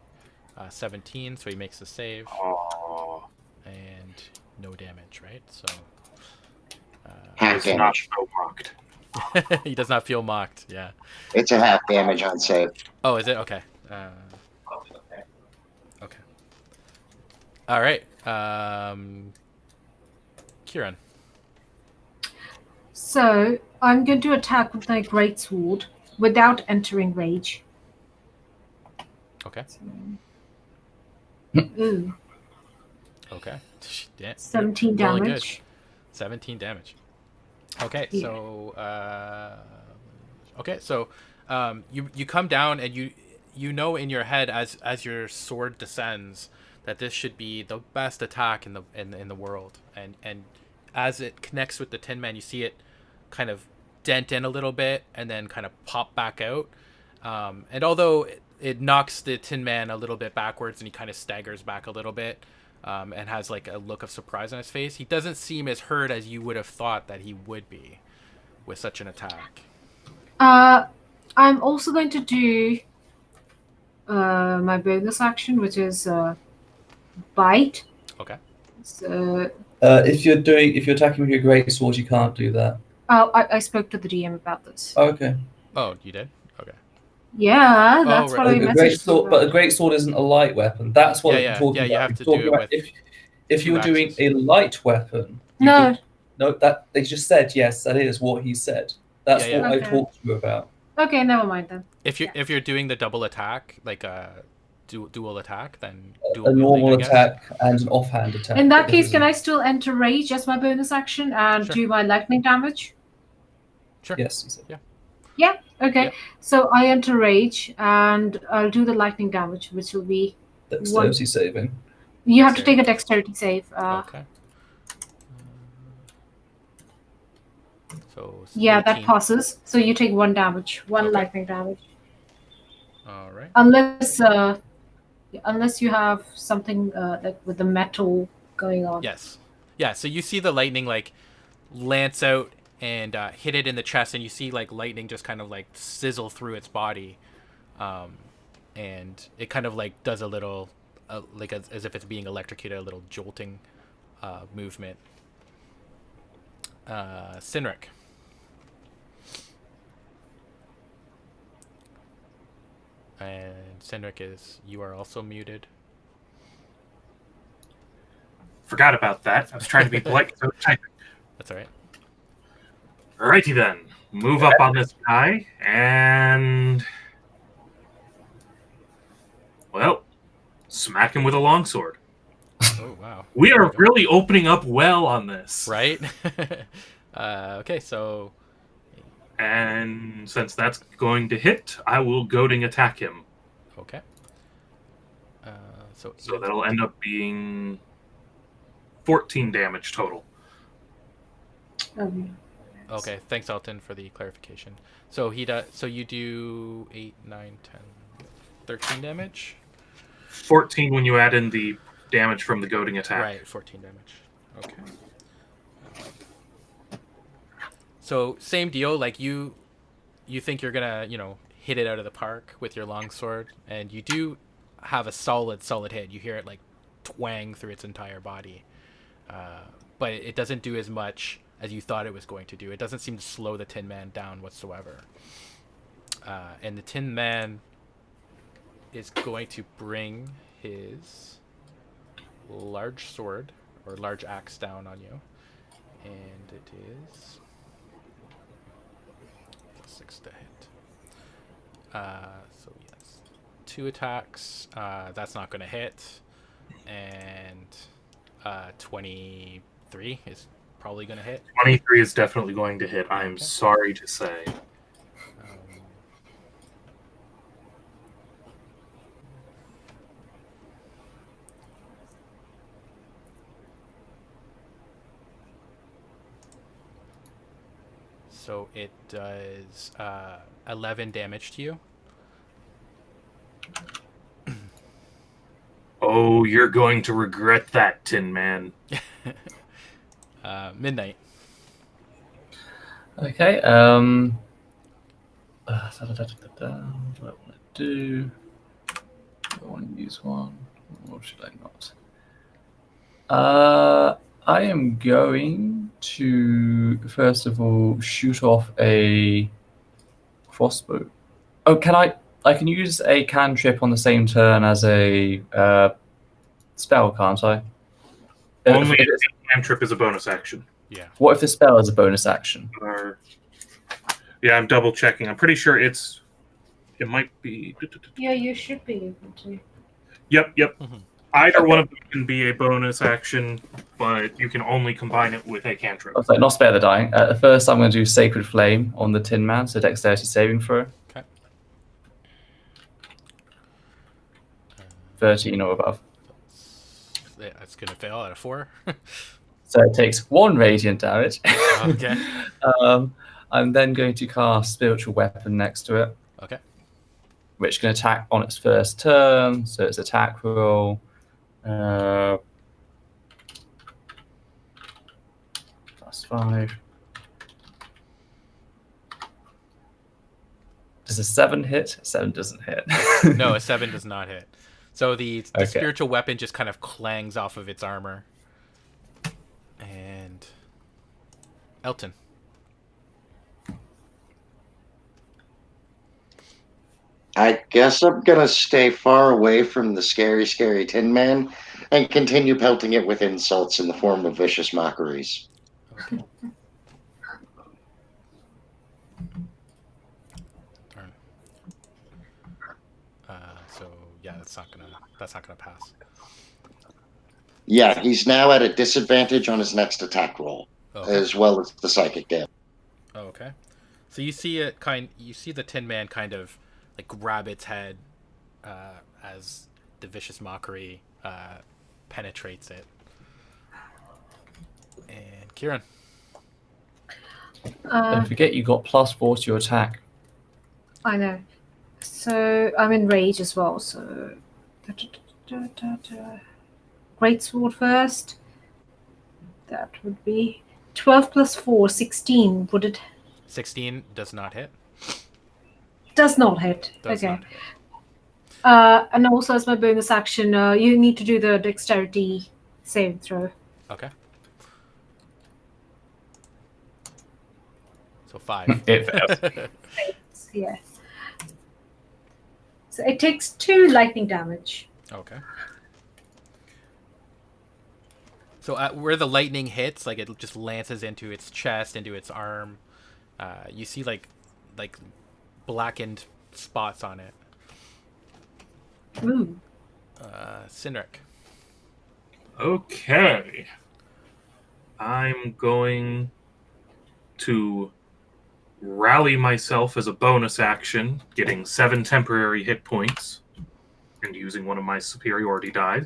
17, so he makes the save. Oh, And no damage, right? So Half it's not damage. so mocked. he does not feel mocked. Yeah. It's a half damage on save. Oh, is it? Okay. Okay. All right. Kieran. So I'm going to attack with my greatsword without entering rage. Okay. Ooh, Okay. Yeah, 17 rolling damage. good. 17 damage. Okay, Yeah. so you come down and you know in your head as your sword descends that this should be the best attack in the world, and as it connects with the Tin Man, you see it kind of dent in a little bit and then kind of pop back out, and although it knocks the Tin Man a little bit backwards and he kind of staggers back a little bit, and has like a look of surprise on his face, he doesn't seem as hurt as you would have thought that he would be with such an attack. I'm also going to do my bonus action, which is bite. Okay. So, If you're attacking with your great sword, you can't do that. I spoke to the DM about this. Okay. Oh, you did? Okay. Yeah, that's right. what I A great messaged you sword, but a about. great sword isn't a light weapon. That's what Yeah, I'm talking yeah. about. You have I'm to talking do it about with if you were doing axes. a light weapon. you No. could- no, that they just said yes. That is what he said. That's Yeah, yeah. what I Okay. talked to you about. Okay, never mind then. If you're doing the double attack, like a dual attack, then dual A wielding, normal I guess. attack and an offhand attack. In that but case, this can isn't- I still enter rage as my bonus action and Sure. do my lightning damage? Sure. Yes. He said. Yeah. Okay. Yeah. So I enter rage and I'll do the lightning damage, which will be Dexterity saving. you have to take Dexterity. a dexterity save. Okay. So Yeah, 18. that passes. So you take 1 damage, one Okay. lightning damage, All right. unless you have something like with the metal going on. Yes. Yeah. So you see the lightning like lance out and hit it in the chest, and you see like lightning just kind of like sizzle through its body, and it kind of like does a little like as if it's being electrocuted, a little jolting movement. And Cindric you are also muted. Forgot about that. I was trying to be polite. So That's all right. alrighty then. Move up on this guy and well, smack him with a longsword. Oh wow. We There are you go. really opening up well on this. Right. Okay, so And since that's going to hit, I will goading attack him. okay. So So that'll end up being 14 damage total. okay. Thanks, Alton, for the clarification. So he does. So you do 8, 9, 10, 13 damage. 14 when you add in the damage from the goading attack. Right, 14 damage. Okay. So same deal. Like you think you're gonna hit it out of the park with your longsword, and you do have a solid hit. You hear it like twang through its entire body, but it doesn't do as much as you thought it was going to do. It doesn't seem to slow the Tin Man down whatsoever. And the Tin Man is going to bring his large sword or large axe down on you, and it is +6 to hit. So yes, 2 attacks. That's not going to hit, and 23 is probably going to hit. 23 is definitely going to hit. I'm Okay. sorry to say. So it does 11 damage to you. Oh, you're going to regret that, Tin Man. Midnight. Okay. What do I want to do? Do I want to use one, or should I not? I am going to first of all shoot off a crossbow. Oh, can I? I can use a cantrip on the same turn as a spell, can't I? Only a cantrip is a bonus action. Yeah. What if the spell is a bonus action? Yeah, I'm double checking. I'm pretty sure it might be. Yeah, you should be able to. Yep. Mm-hmm. Either one of them can be a bonus action, but you can only combine it with a cantrip. I was like, not spare the dying. First, I'm going to do Sacred Flame on the Tin Man, so dexterity saving throw. Okay. 13 or above. That's gonna fail at a 4. So it takes 1 radiant damage. Okay. I'm then going to cast Spiritual Weapon next to it, Okay. which can attack on its first turn. So it's attack roll. +5. Does a 7 hit? 7 doesn't hit. No, a 7 does not hit. So the Okay. spiritual weapon just kind of clangs off of its armor. And Elton. I guess I'm gonna stay far away from the scary Tin Man and continue pelting it with insults in the form of vicious mockeries. Okay. Darn. So yeah, that's not gonna pass. Yeah, he's now at a disadvantage on his next attack roll, Okay. as well as the psychic damage. Oh, okay. So you see the Tin Man kind of like grab its head as the vicious mockery penetrates it. And Kieran. Don't forget you got +4 to your attack. I know. So I'm in rage as well. So great sword first. That would be 12 plus 4, 16. Would it? 16 does not hit. Does not hit. Does okay. not hit. And also as my bonus action, you need to do the dexterity save throw. Okay. So 5. It fails. Yeah. So it takes 2 lightning damage. Okay. So where the lightning hits, like it just lances into its chest, into its arm. You see like blackened spots on it. Ooh. Sinric. Okay. I'm going to rally myself as a bonus action, getting 7 temporary hit points and using one of my superiority dice.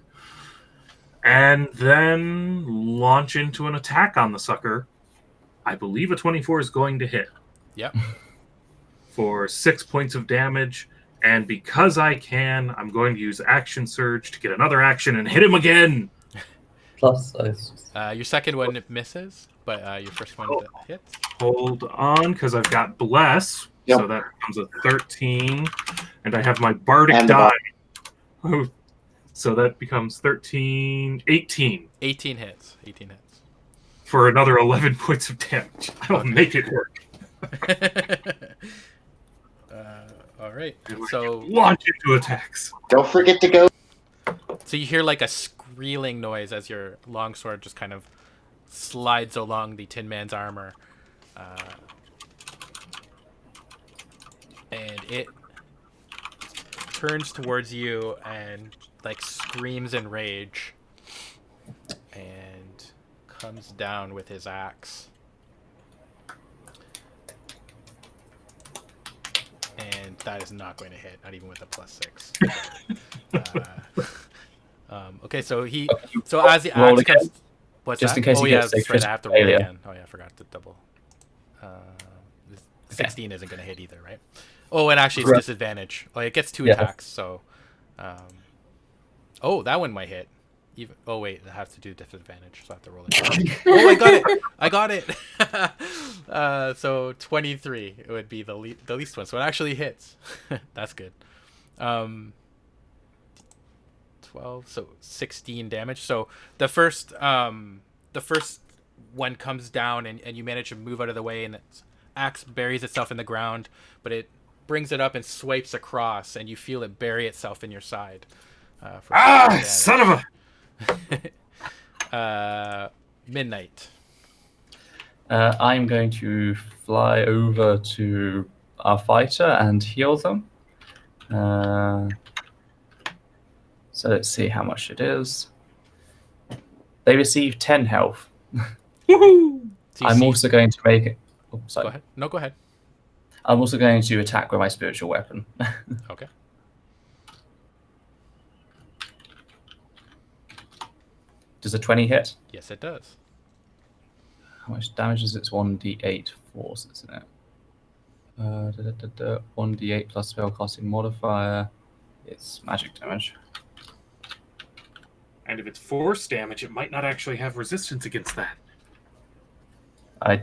And then launch into an attack on the sucker. I believe a 24 is going to hit. Yep. For 6 points of damage. And because I can, I'm going to use Action Surge to get another action and hit him again. Plus, Your second one misses, but your first one hits. Hold on, because I've got Bless. Yep. So that becomes a 13. And I have my Bardic And die. Oh, so that becomes 13, 18. 18 hits. 18 hits. For another 11 points of damage. I'll make it work. All right. And I So can launch into attacks. Don't forget to go. So you hear like a squealing noise as your longsword just kind of slides along the Tin Man's armor. And it turns towards you and like screams in rage and comes down with his axe. And that is not going to hit, not even with a +6. Okay, so as the Roll axe again? comes, what's Just that? in case oh he yeah, gets a that's right. I have to critical roll failure. again. Oh yeah, I forgot to double. 16 isn't going to hit either, right? Oh, and actually it's Correct. disadvantage. Oh, it gets 2 Yes. attacks, so. Oh, that one might hit. Oh wait, I have to do disadvantage, so I have to roll it. Oh, I got it! So 23 it would be the least one, so it actually hits. That's good. 12, so 16 damage. So the first one comes down, and you manage to move out of the way, and its axe buries itself in the ground, but it brings it up and swipes across, and you feel it bury itself in your side. For Son of a... Midnight. I'm going to fly over to our fighter and heal them. So let's see how much it is. They receive 10 health. Woohoo! I'm also going to make it. Oh, Go sorry. ahead. No, go ahead. I'm also going to attack with my spiritual weapon. Okay. Does a 20 hit? Yes, it does. How much damage is it? It's 1d8 force, isn't it? 1d8 plus spellcasting modifier. It's magic damage. And if it's force damage, it might not actually have resistance against that. I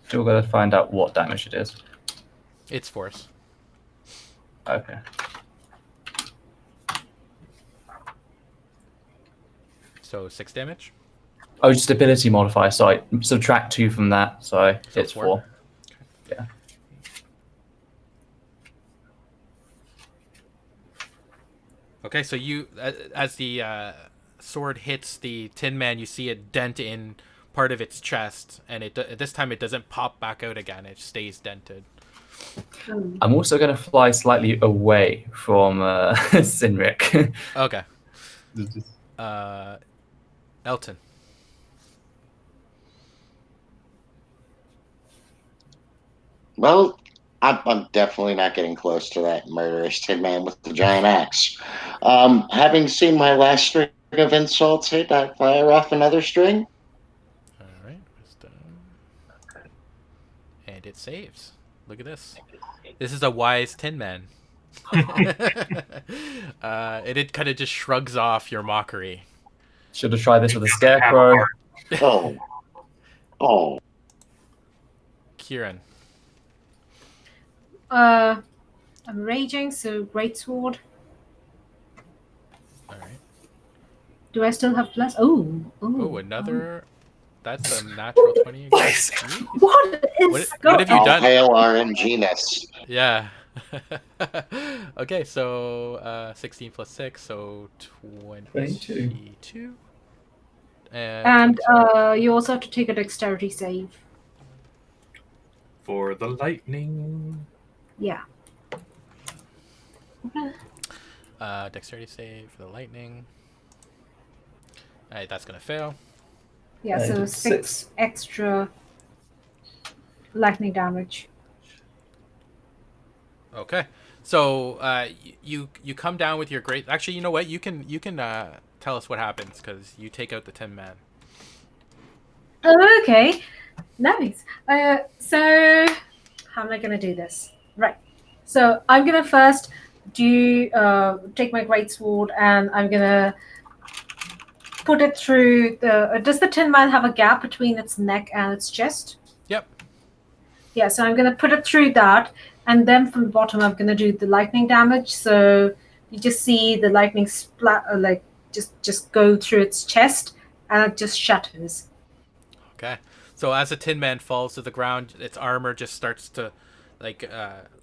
still got to find out what damage it is. It's force. Okay. So 6 damage. Oh, just ability modifier. Sorry, subtract 2 from that. Sorry, So it's 4. 4. Yeah. Okay, so you, as the sword hits the Tin Man, you see it dent in part of its chest, and this time it doesn't pop back out again. It stays dented. I'm also going to fly slightly away from Sinric. Okay. Elton. Well, I'm definitely not getting close to that murderous Tin Man with the giant axe. Having seen my last string of insults hit, I fire off another string. All right, wisdom. And it saves. Look at this. This is a wise Tin Man. It kind of just shrugs off your mockery. Should have tried this with a scarecrow. Oh. Kieran. I'm raging, so greatsword. All right. Do I still have plus? Oh, Oh, another. That's a natural 20 again. What is What going have you All done? hail RNG-ness. Yeah. Okay, so 16 plus 6, so 22. And you also have to take a dexterity save. For the lightning. Yeah. Dexterity save for the lightning. Alright, that's gonna fail. Yeah, so 6 extra lightning damage. Okay, so you come down with your great. Actually, you know what? You can tell us what happens because you take out the Tin Man. Oh, okay. Nice. So how am I going to do this? Right. So I'm going to first do take my great sword and I'm going to put it through the. Does the Tin Man have a gap between its neck and its chest? Yep. Yeah. So I'm going to put it through that, and then from the bottom I'm going to do the lightning damage. So you just see the lightning splat, like just go through its chest, and it just shatters. Okay. So as the Tin Man falls to the ground, its armor just starts to like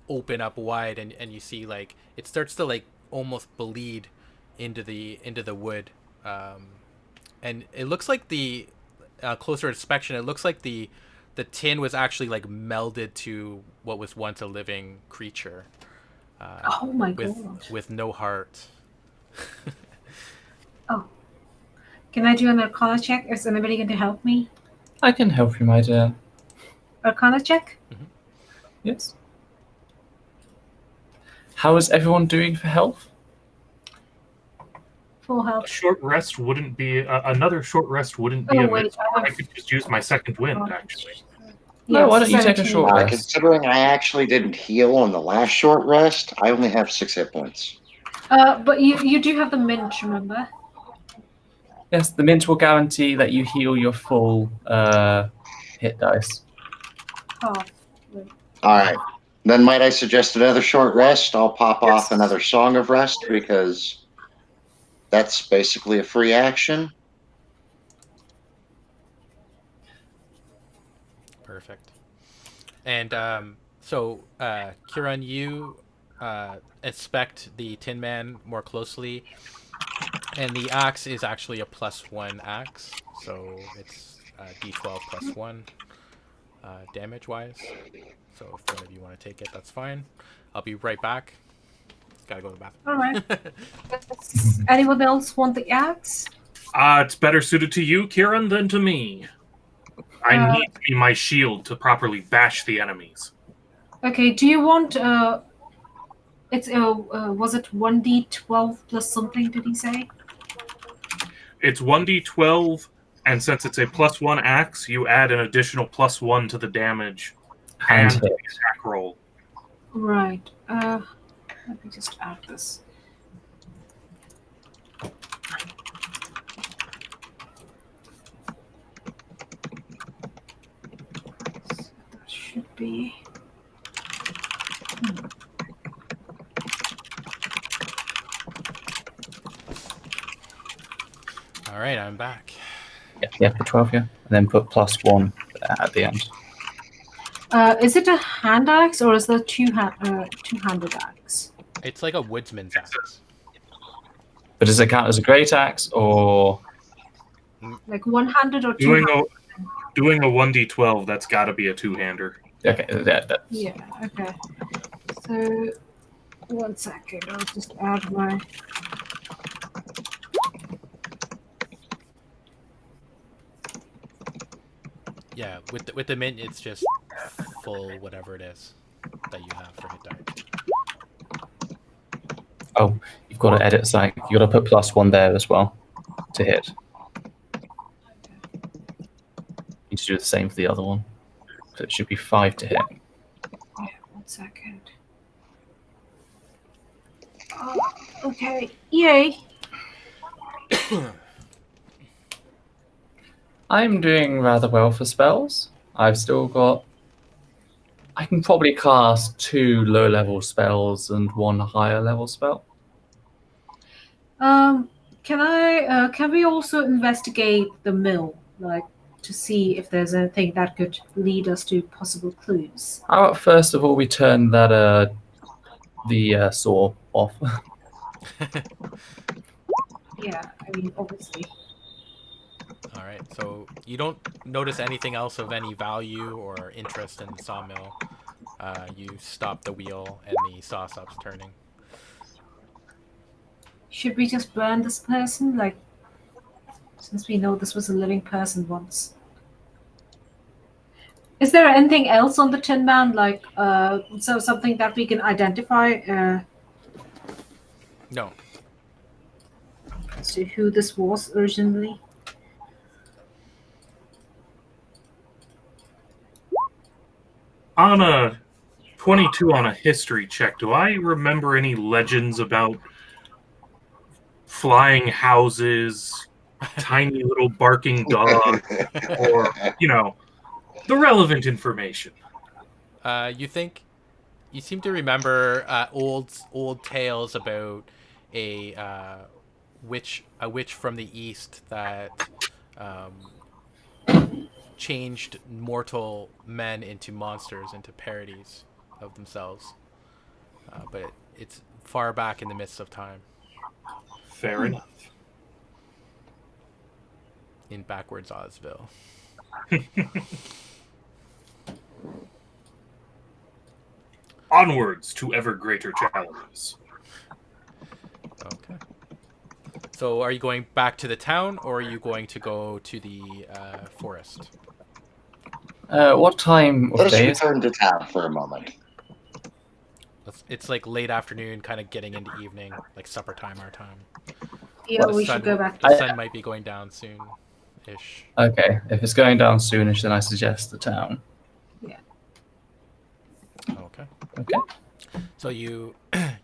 open up wide, and you see like it starts to like almost bleed into the wood, and it looks like the closer inspection, it looks like the tin was actually like melded to what was once a living creature. Oh my with god. with no heart. Oh. Can I do an Arcana check? Is anybody going to help me? I can help you, my dear. Arcana check? Yes. How is everyone doing for health? Full A health. short rest wouldn't be another short rest wouldn't be Oh, amiss. wait, I could just use my second wind actually. No, why don't you take a 17. short rest? Considering I actually didn't heal on the last short rest, I only have 6 hit points. But you do have the mint, remember? Yes, the mint will guarantee that you heal your full hit dice. Oh, wait. All right. Then might I suggest another short rest? I'll pop off another Song of Rest because that's basically a free action. Perfect. And so Kieran, you inspect the Tin Man more closely, and the axe is actually a +1 axe, so it's d12 +1 damage wise. So if one of you want to take it, that's fine. I'll be right back. Gotta go to the bathroom. All right. Anyone else want the axe? It's better suited to you, Kieran, than to me. I need to be my shield to properly bash the enemies. Okay. Do you want? It's was it 1d12 plus something? Did he say? It's 1d12, and since it's a +1 axe, you add an additional +1 to the damage and to the attack roll. Right. Let me just add this. So that should be. All right, I'm back. Yeah, the 12, yeah. And then put +1 at the end. Is it a hand axe or is it a two-handed axe? It's like a woodsman's axe. But does it count as a great axe or? Like one-handed or Doing two-handed? a 1d12, that's got to be a two-hander. Okay, Yeah, okay. So, 1 second, I'll just add my. Yeah, with the mint, it's just full whatever it is that you have for hit die. Oh, you've got to edit something. You've got to put +1 there as well to hit. You need to do the same for the other one. So it should be 5 to hit. Yeah, 1 second. Oh, okay, yay. I'm doing rather well for spells. I've still got. I can probably cast 2 low-level spells and 1 higher-level spell. Can we also investigate the mill, like to see if there's anything that could lead us to possible clues? How about first of all we turn that the saw off. Yeah, I mean, obviously. All right. So you don't notice anything else of any value or interest in the sawmill. You stop the wheel and the saw stops turning. Should we just burn this person? Like, since we know this was a living person once. Is there anything else on the Tin Man? Like, so something that we can identify No. as to who this was originally? On a 22 on a history check, do I remember any legends about flying houses, tiny little barking dogs, or, the relevant information? You seem to remember old tales about a witch from the east that changed mortal men into monsters, into parodies of themselves. But it's far back in the midst of time, Fair enough. in backwards Ozville. Onwards to ever greater challenges. Okay. So, are you going back to the town, or are you going to go to the forest? What time of Let us day is it? return to town for a moment. It's like late afternoon, kind of getting into evening, like supper time, our time. Yeah, The we sun, should go back. the sun might be going down soon-ish. Okay, if it's going down soonish, then I suggest the town. Okay. Okay. So you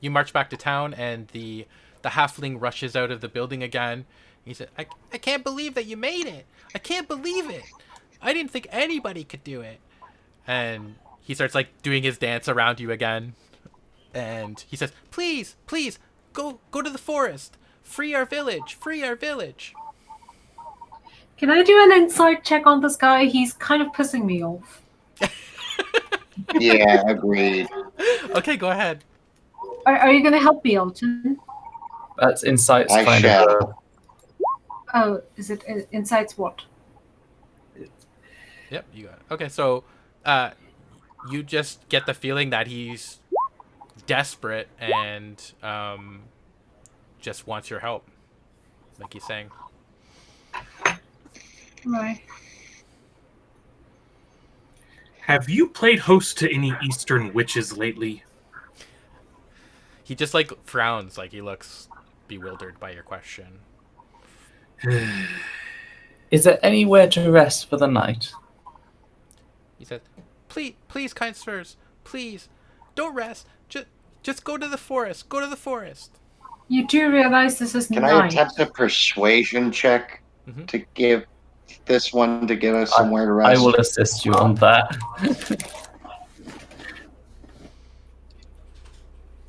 march back to town, and the halfling rushes out of the building again. He said, I can't believe that you made it. I can't believe it. I didn't think anybody could do it. And he starts like doing his dance around you again. And he says, please, go to the forest. Free our village. Free our village. Can I do an insight check on this guy? He's kind of pissing me off. Yeah, agreed. Okay, go ahead. Are you going to help me, Elton? That's insight's I kind shall. of Oh, is it insights what? Yep, you got it. Okay, so you just get the feeling that he's desperate and just wants your help, like he's saying. Right. Have you played host to any Eastern witches lately? He just like frowns, like he looks bewildered by your question. Is there anywhere to rest for the night? He says, please, kind sirs, please, don't rest. Just go to the forest. Go to the forest. You do realize this is Can I night. attempt a persuasion check Mhm. to give this one to give us somewhere to I rest? will assist you on that.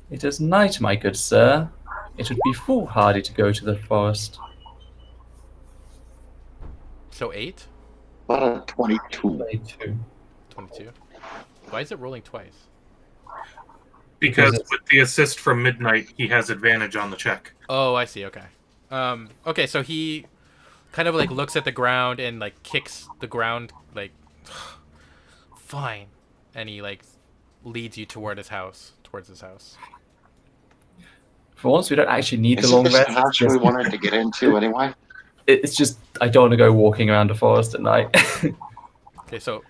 It is night, my good sir. It would be foolhardy to go to the forest. So 8? About a 22. 22. 22. Why is it rolling twice? Because it's- with the assist from Midnight, he has advantage on the check. Oh, I see. Okay. Okay, so he kind of like looks at the ground and like kicks the ground like fine. And he like leads you towards his house. For once, we don't actually need the Is it long this rest. house we wanted to get into anyway? It's just I don't want to go walking around the forest at night. Okay, so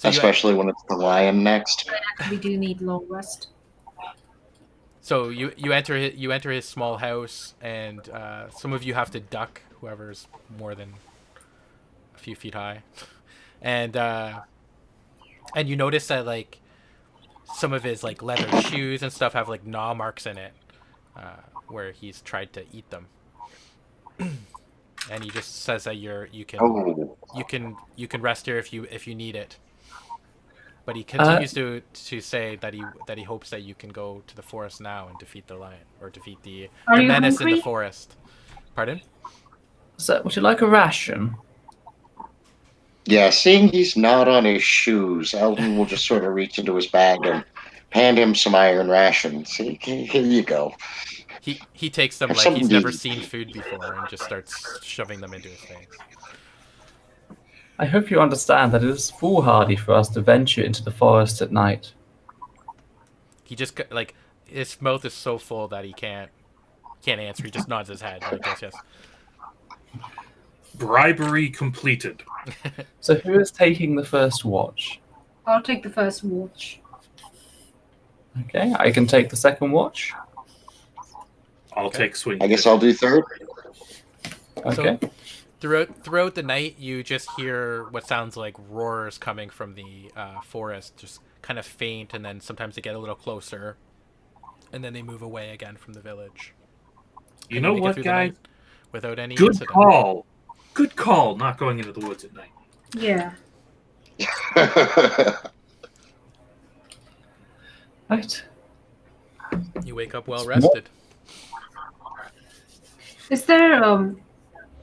Especially when it's the lion next. We do need long rest. you enter his small house, and some of you have to duck whoever's more than a few feet high, and you notice that like some of his like leather shoes and stuff have like gnaw marks in it, where he's tried to eat them. And he just says that you can rest here if you need it. But he continues to say that he hopes that you can go to the forest now and defeat the lion, or defeat the Are you menace in hungry? the forest. Pardon? So, would you like a ration? Yeah, seeing he's not on his shoes, Elton will just sort of reach into his bag and hand him some iron rations. Here you go. He takes them Have like something he's to never eat. seen food before and just starts shoving them into his face. I hope you understand that it is foolhardy for us to venture into the forest at night. He just like his mouth is so full that he can't answer. He just nods his head like yes. Bribery completed. So who is taking the first watch? I'll take the first watch. Okay, I can take the second watch. I'll take swing. I guess I'll do third. Okay. So throughout the night, you just hear what sounds like roars coming from the forest, just kind of faint, and then sometimes they get a little closer, and then they move away again from the village. You And know make it what, through the guys? night without any Good incident. call. Good call. Not going into the woods at night. Yeah. Right. You wake up well rested. Is there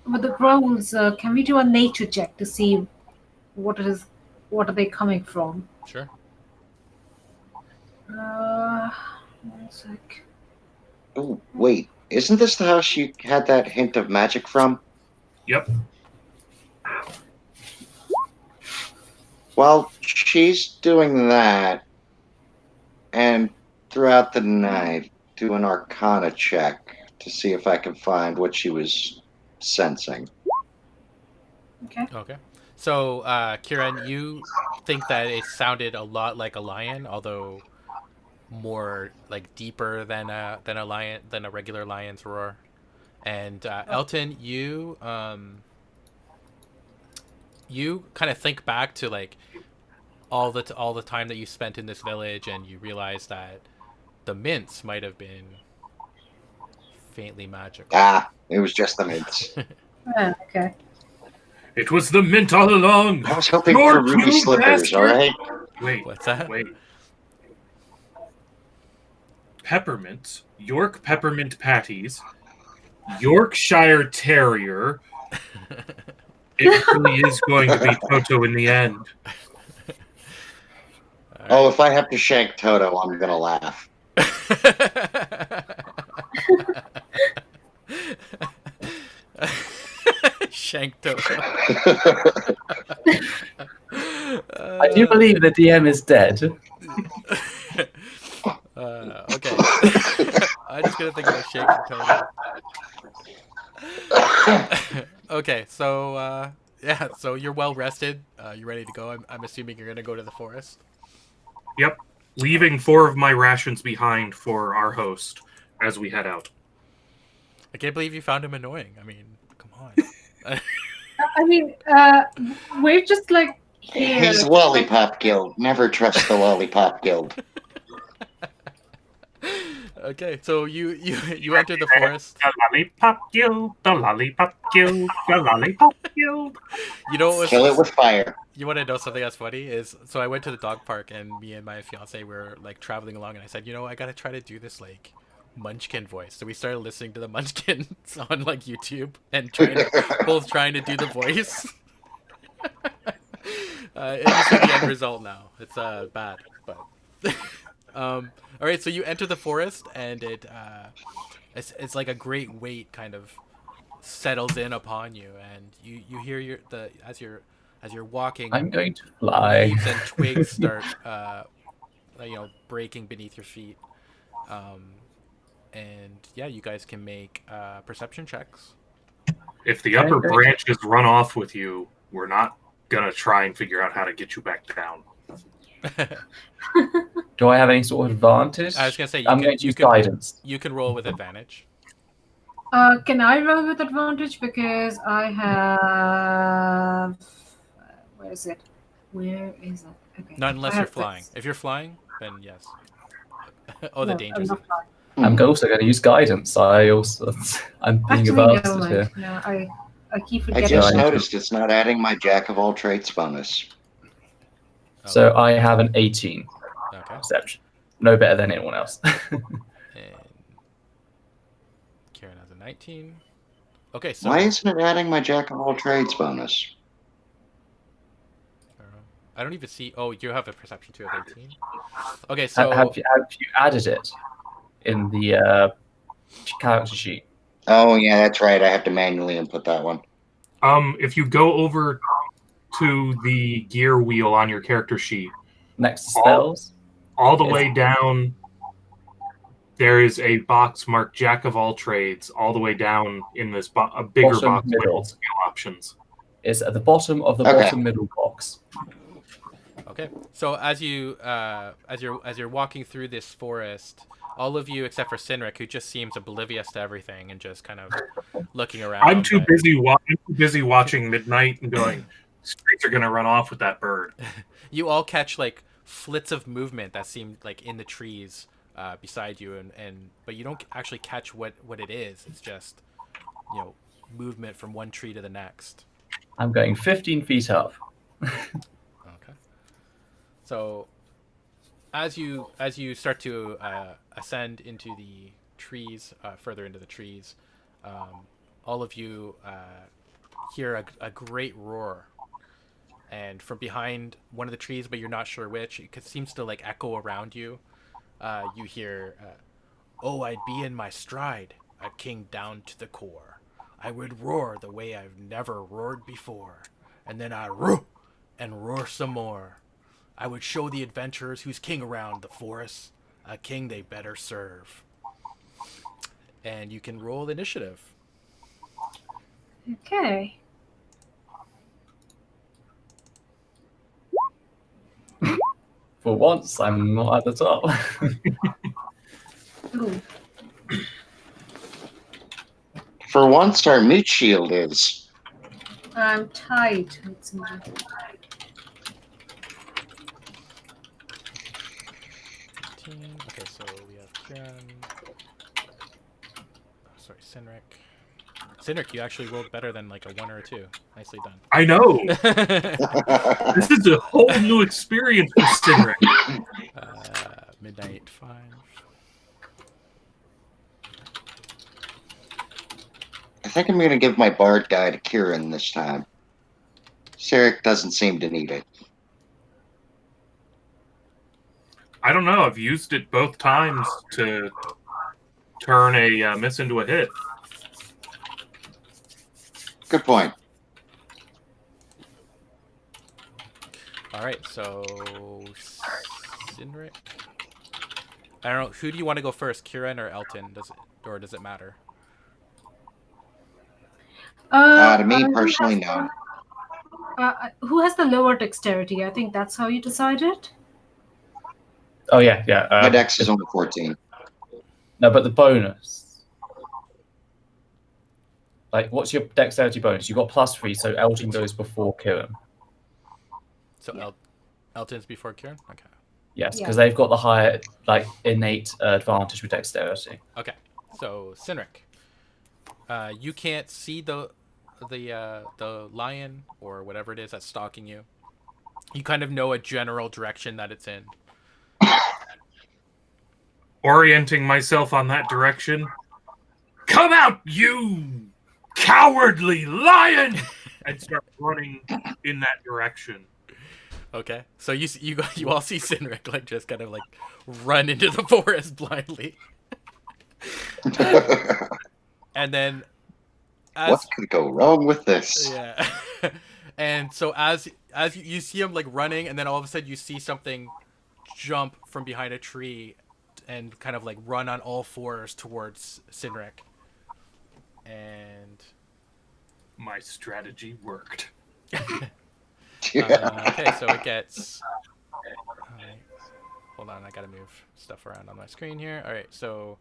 with the growls? Can we do a nature check to see what it is? What are they coming from? Sure. 1 sec. Oh, wait. Isn't this the house you had that hint of magic from? Yep. Well, she's doing that, and throughout the night, do an arcana check to see if I can find what she was sensing. Okay. Okay. So, Kieran, you think that it sounded a lot like a lion, although more like deeper than a lion than a regular lion's roar. And Elton, you kind of think back to like all the time that you spent in this village, and you realize that the mints might have been faintly magical. Ah, it was just the mints. Okay. It was the mint all along. I was hoping You're for ruby too slippers, bastard. all right? Wait. What's that? Wait. Peppermints, York peppermint patties, Yorkshire Terrier. It really is going to be Toto in the end. Oh, if I have to shank Toto, I'm going to laugh. Shank Toto. I do believe the DM is dead. Okay. I'm just gonna think about shaking Toto. Okay, so yeah, so you're well rested. You're ready to go. I'm assuming you're gonna go to the forest. Yep. Leaving 4 of my rations behind for our host as we head out. I can't believe you found him annoying. I mean, come on. I mean, we're just like here. He's Lollipop Guild. Never trust the Lollipop Guild. Okay, so you enter the forest. The Lollipop Guild, the Lollipop Guild, the Lollipop Guild. You know what was Kill it with fire. You want to know something that's funny is, so I went to the dog park and me and my fiance were like traveling along, and I said, I gotta try to do this like Munchkin voice. So we started listening to the Munchkins on like YouTube and both trying to do the voice. And you see the end result now. It's bad, but all right. So you enter the forest, and it's like a great weight kind of settles in upon you, and you hear as you're walking, I'm going to fly. leaves and twigs start breaking beneath your feet, and yeah, you guys can make perception checks. If the upper branches run off with you, we're not gonna try and figure out how to get you back down. Do I have any sort of advantage? I was gonna say I'm going to use guidance. You can roll with advantage. Can I roll with advantage because I have? Where is it? Where is it? Okay. Not unless I you're have flying. this. If you're flying, then yes. Oh, the No, dangers. I'm not flying. I'm also going to use guidance. I'm being Actually, a no, bastard like, here. no, I keep I forgetting. just Yeah, I noticed it's not adding my Jack of all trades bonus. So I have an 18 Okay. perception. No better than anyone else. And Karen has a 19. Okay, so Why isn't it adding my Jack of all trades bonus? I don't even see. Oh, you have a perception too of 18. Okay, so Have you added it in the character sheet? Oh, yeah, that's right. I have to manually input that one. If you go over to the gear wheel on your character sheet, Next to spells? all the way down, there is a box marked Jack of all trades, all the way down in this a bigger Bottom box middle. labeled skill options. It's at the bottom of the Okay. bottom middle box. okay, so as you're walking through this forest, all of you except for Sinric, who just seems oblivious to everything and just kind of looking around. I'm too but- busy watching Midnight and going, streets are gonna run off with that bird. You all catch like flits of movement that seem like in the trees beside you, and but you don't actually catch what it is. It's just movement from one tree to the next. I'm going 15 feet up. Okay. So as you start to ascend into the trees, further into the trees, all of you hear a great roar. And from behind one of the trees, but you're not sure which, it seems to like echo around you. You hear, "Oh, I'd be in my stride, a king down to the core. I would roar the way I've never roared before, and then I'd roar and roar some more. I would show the adventurers who's king around the forest, a king they better serve." And you can roll initiative. Okay. For once, I'm not at the top. Ooh. For once, our meat shield is. I'm tied. It's my... Okay, so we have Kieran. Oh, sorry, Sinric. Sinric, you actually rolled better than like a 1 or a 2. Nicely done. I know. This is a whole new experience for Stinrick. Midnight 5. I think I'm going to give my bard guy to Kieran this time. Sarek doesn't seem to need it. I don't know. I've used it both times to turn a miss into a hit. Good point. All right, so Sinric. I don't know. Who do you want to go first, Kieran or Elton? Does it matter? To me personally, no. Who has the lower dexterity? I think that's how you decided. Oh, yeah. My dex is only 14. No, but the bonus. Like, what's your dexterity bonus? You got +3, so Elton goes before Kieran. So Yeah. Elton's before Kieran? Okay. Yes, because they've got the higher, like, innate advantage with dexterity. Okay. So Sinric, you can't see the lion or whatever it is that's stalking you. You kind of know a general direction that it's in. Orienting myself on that direction. Come out, you cowardly lion! And start running in that direction. Okay. So you all see Sinric like just kind of like run into the forest blindly. And then What could go wrong with this? Yeah. And so as you see him like running, and then all of a sudden you see something jump from behind a tree and kind of like run on all fours towards Sinric. And My strategy worked. okay, so it gets. Alright. Hold on, I gotta move stuff around on my screen here. All right, so.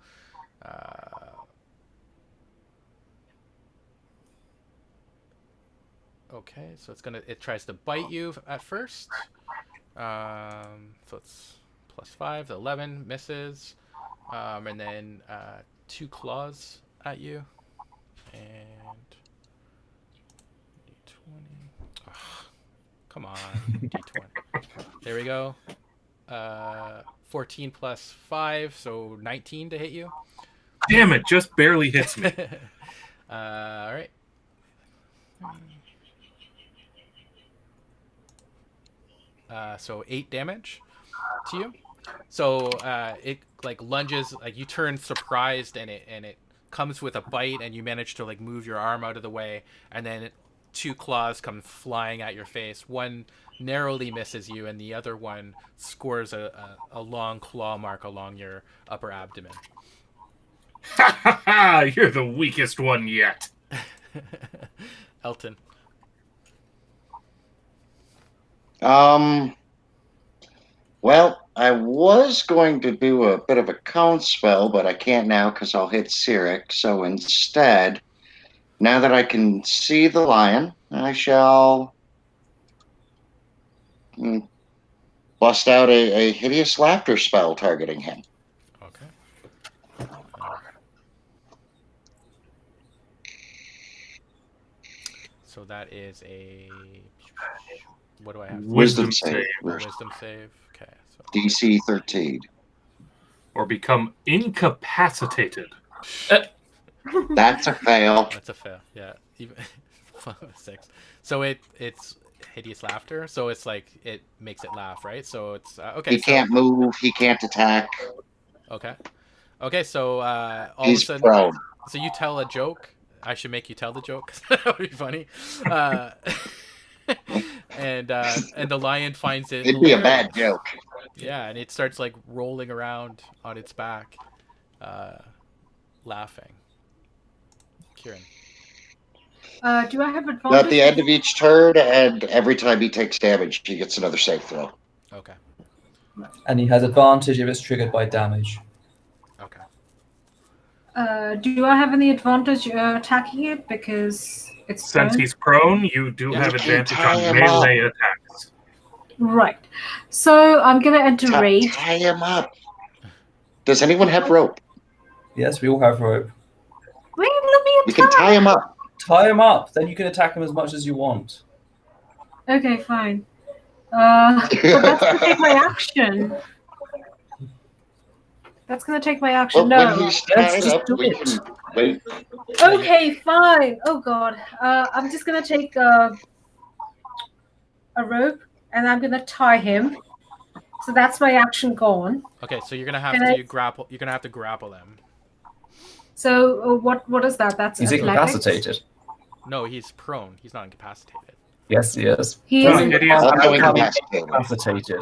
Okay, so it tries to bite you at first. So it's +5, 11 misses, and then 2 claws at you, and d20. Ugh, come on, d20. There we go. 14 plus 5, so 19 to hit you. Damn it, just barely hits me. All right. so 8 damage to you. So it like lunges, like you turn surprised, and it comes with a bite, and you manage to like move your arm out of the way, and then 2 claws come flying at your face. One narrowly misses you, and the other one scores a long claw mark along your upper abdomen. Ha ha ha! You're the weakest one yet. Elton. Well, I was going to do a bit of a cone spell, but I can't now because I'll hit Cyric. So instead, now that I can see the lion, I shall bust out a hideous laughter spell targeting him. Okay. So that is a... What do I have? Wisdom save. Wisdom save. Okay. So DC 13. Or become incapacitated. That's a fail. that's a fail. Yeah. Even 6. So it's hideous laughter. So it's like it makes it laugh, right? So it's okay. He can't move. He can't attack. Okay. Okay. So all He's of a sudden, prone. so you tell a joke. I should make you tell the joke. That would be funny. And the lion finds it. It'd be a hilarious. bad joke. Yeah, and it starts like rolling around on its back, laughing. Kieran. Do I have advantage? At the end of each turn, and every time he takes damage, he gets another save throw. Okay. And he has advantage if it's triggered by damage. Okay. Do I have any advantage attacking it because it's Since prone? he's prone, you do You have can advantage tie on him melee attacks. Right. So I'm gonna enter rage. Tie him up. Does anyone have rope? Yes, we all have rope. Wait, let me You can attack. tie him up. Tie him up, then you can attack him as much as you want. Okay, fine. But that's gonna take my action. That's gonna take my action. Well, when No. he's Let's tied just up, do we it. can wait. Okay, fine. Oh god. I'm just gonna take a rope and I'm gonna tie him. So that's my action gone. Okay, so you're gonna have Can to I- grapple. You're gonna have to grapple them. So what is that? That's He's athletics? incapacitated. No, he's prone. He's not incapacitated. Yes, he is. He No, is it is. Also Become incapacitated. incapacitated.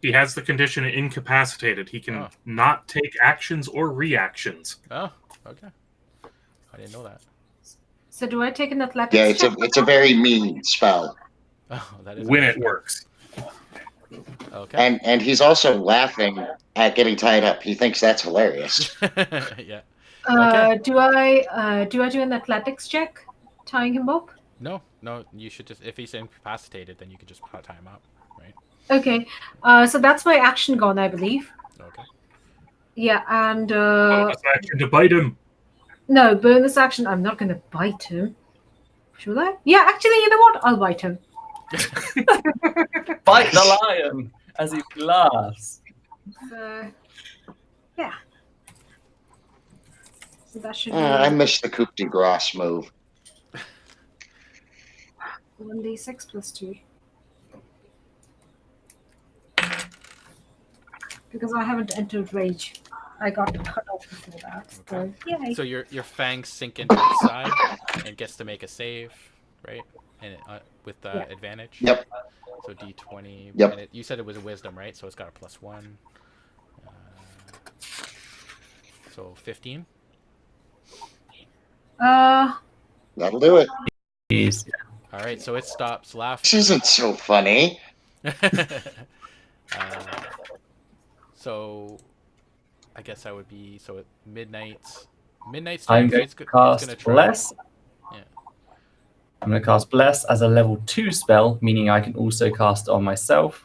He has the condition incapacitated. He can Oh. not take actions or reactions. Oh, okay. I didn't know that. So do I take an athletics? Yeah, it's check? a a very mean spell, Oh, that is When a- it works. Okay. and he's also laughing at getting tied up. He thinks that's hilarious. Yeah. Do I do an athletics check, tying him up? No, you should just, if he's incapacitated, then you could just tie him up, right? Okay. So that's my action gone, I believe. Okay. Yeah, and Bonus action to bite him. no bonus action. I'm not gonna bite him. Should I? Yeah, actually, you know what? I'll bite him. Bite the lion as he laughs. So, yeah. So that should I be missed the coup de grace move. 1d6 plus 2. Because I haven't entered rage. I got cut off before that. So, yay. So your fangs sink into its side and gets to make a save, right? And with Yeah. advantage. Yep. So D20. Yep. And you said it was a wisdom, right? So it's got a +1. So 15. That'll do it. He's All right. So it stops This laughing. isn't so funny. So I guess that would be at midnight. Midnight's I'm time. going so to it's cast gonna try. Bless. Yeah. I'm going to cast Bless as a level 2 spell, meaning I can also cast it on myself.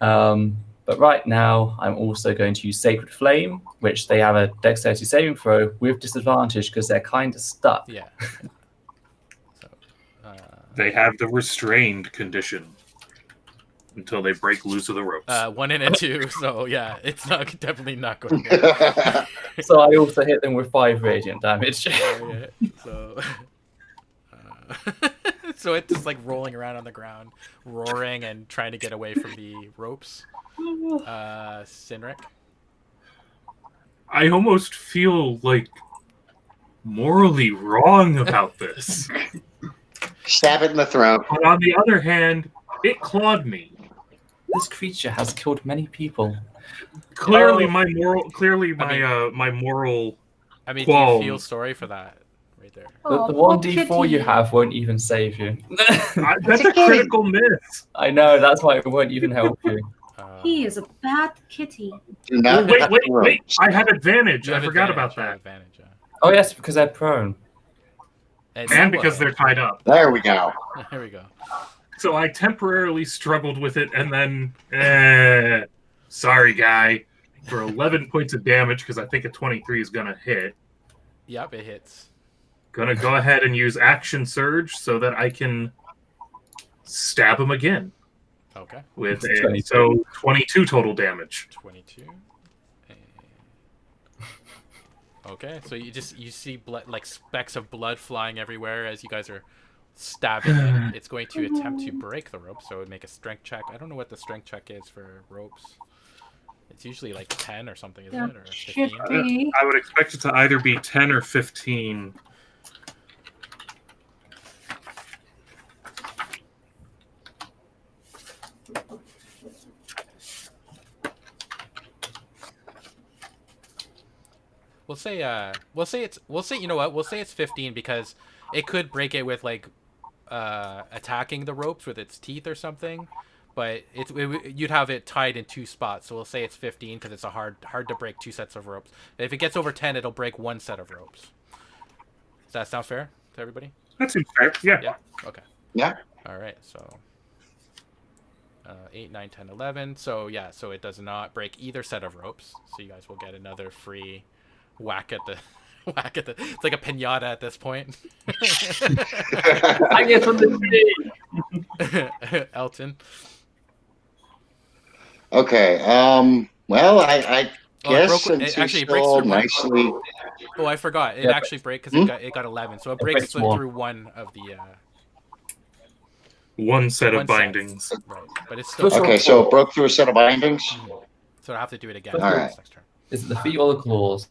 But right now, I'm also going to use Sacred Flame, which they have a dexterity saving throw with disadvantage because they're kind of stuck. Yeah. So, They have the restrained condition until they break loose of the ropes. 1 and a 2. So yeah, it's definitely not going to. So I also hit them with 5 radiant damage. Yeah. So So it's just like rolling around on the ground, roaring and trying to get away from the ropes. Sinric. I almost feel like morally wrong about this. Stab it in the throat. But on the other hand, it clawed me. This creature has killed many people. Clearly, Oh. my moral. Clearly, I mean- my moral. I mean, do you feel Qualms. sorry for that right there? The poor 1d4 you kitty. have won't even save you. That's a okay. critical miss. I know, that's why it won't even help you. He is a bad kitty. Do not Wait, cut wait, the wait! ropes. I have advantage. You I have forgot advantage, about you have that. advantage, yeah. Oh yes, because they're prone. And because they're tied up. There we go. There we go. So I temporarily struggled with it, and then, sorry, guy, for 11 points of damage, because I think a 23 is going to hit. Yep, it hits. Going to go ahead and use Action Surge so that I can stab him again. Okay. With 22. so 22 total damage. 22. Okay, so you see blood, like specks of blood flying everywhere as you guys are stabbing it. It's going to attempt to break the rope, so it would make a strength check. I don't know what the strength check is for ropes. It's usually like 10 or something, isn't it? Or 15? Should be. I would expect it to either be 10 or 15. We'll say you know what? We'll say it's 15 because it could break it with like attacking the ropes with its teeth or something, but you'd have it tied in two spots. So we'll say it's 15 because it's a hard to break two sets of ropes. If it gets over 10, it'll break one set of ropes. Does that sound fair to everybody? That seems fair. Yeah. Yeah. Okay. Yeah. All right. So 8, 9, 10, 11. So yeah. So it does not break either set of ropes. So you guys will get another free whack at the it's like a piñata at this point. I get from the Elton. Okay. Well, I guess it since actually he's breaks all through one. nicely. Oh, I forgot. It Yeah, actually breaks because it got 11. So it breaks breaks one. through one of the One set one of set. bindings. Right, but it's still First Okay, so it broke through a set of bindings. so I have to do it again. All right. Next turn. Is it the feet or the claws?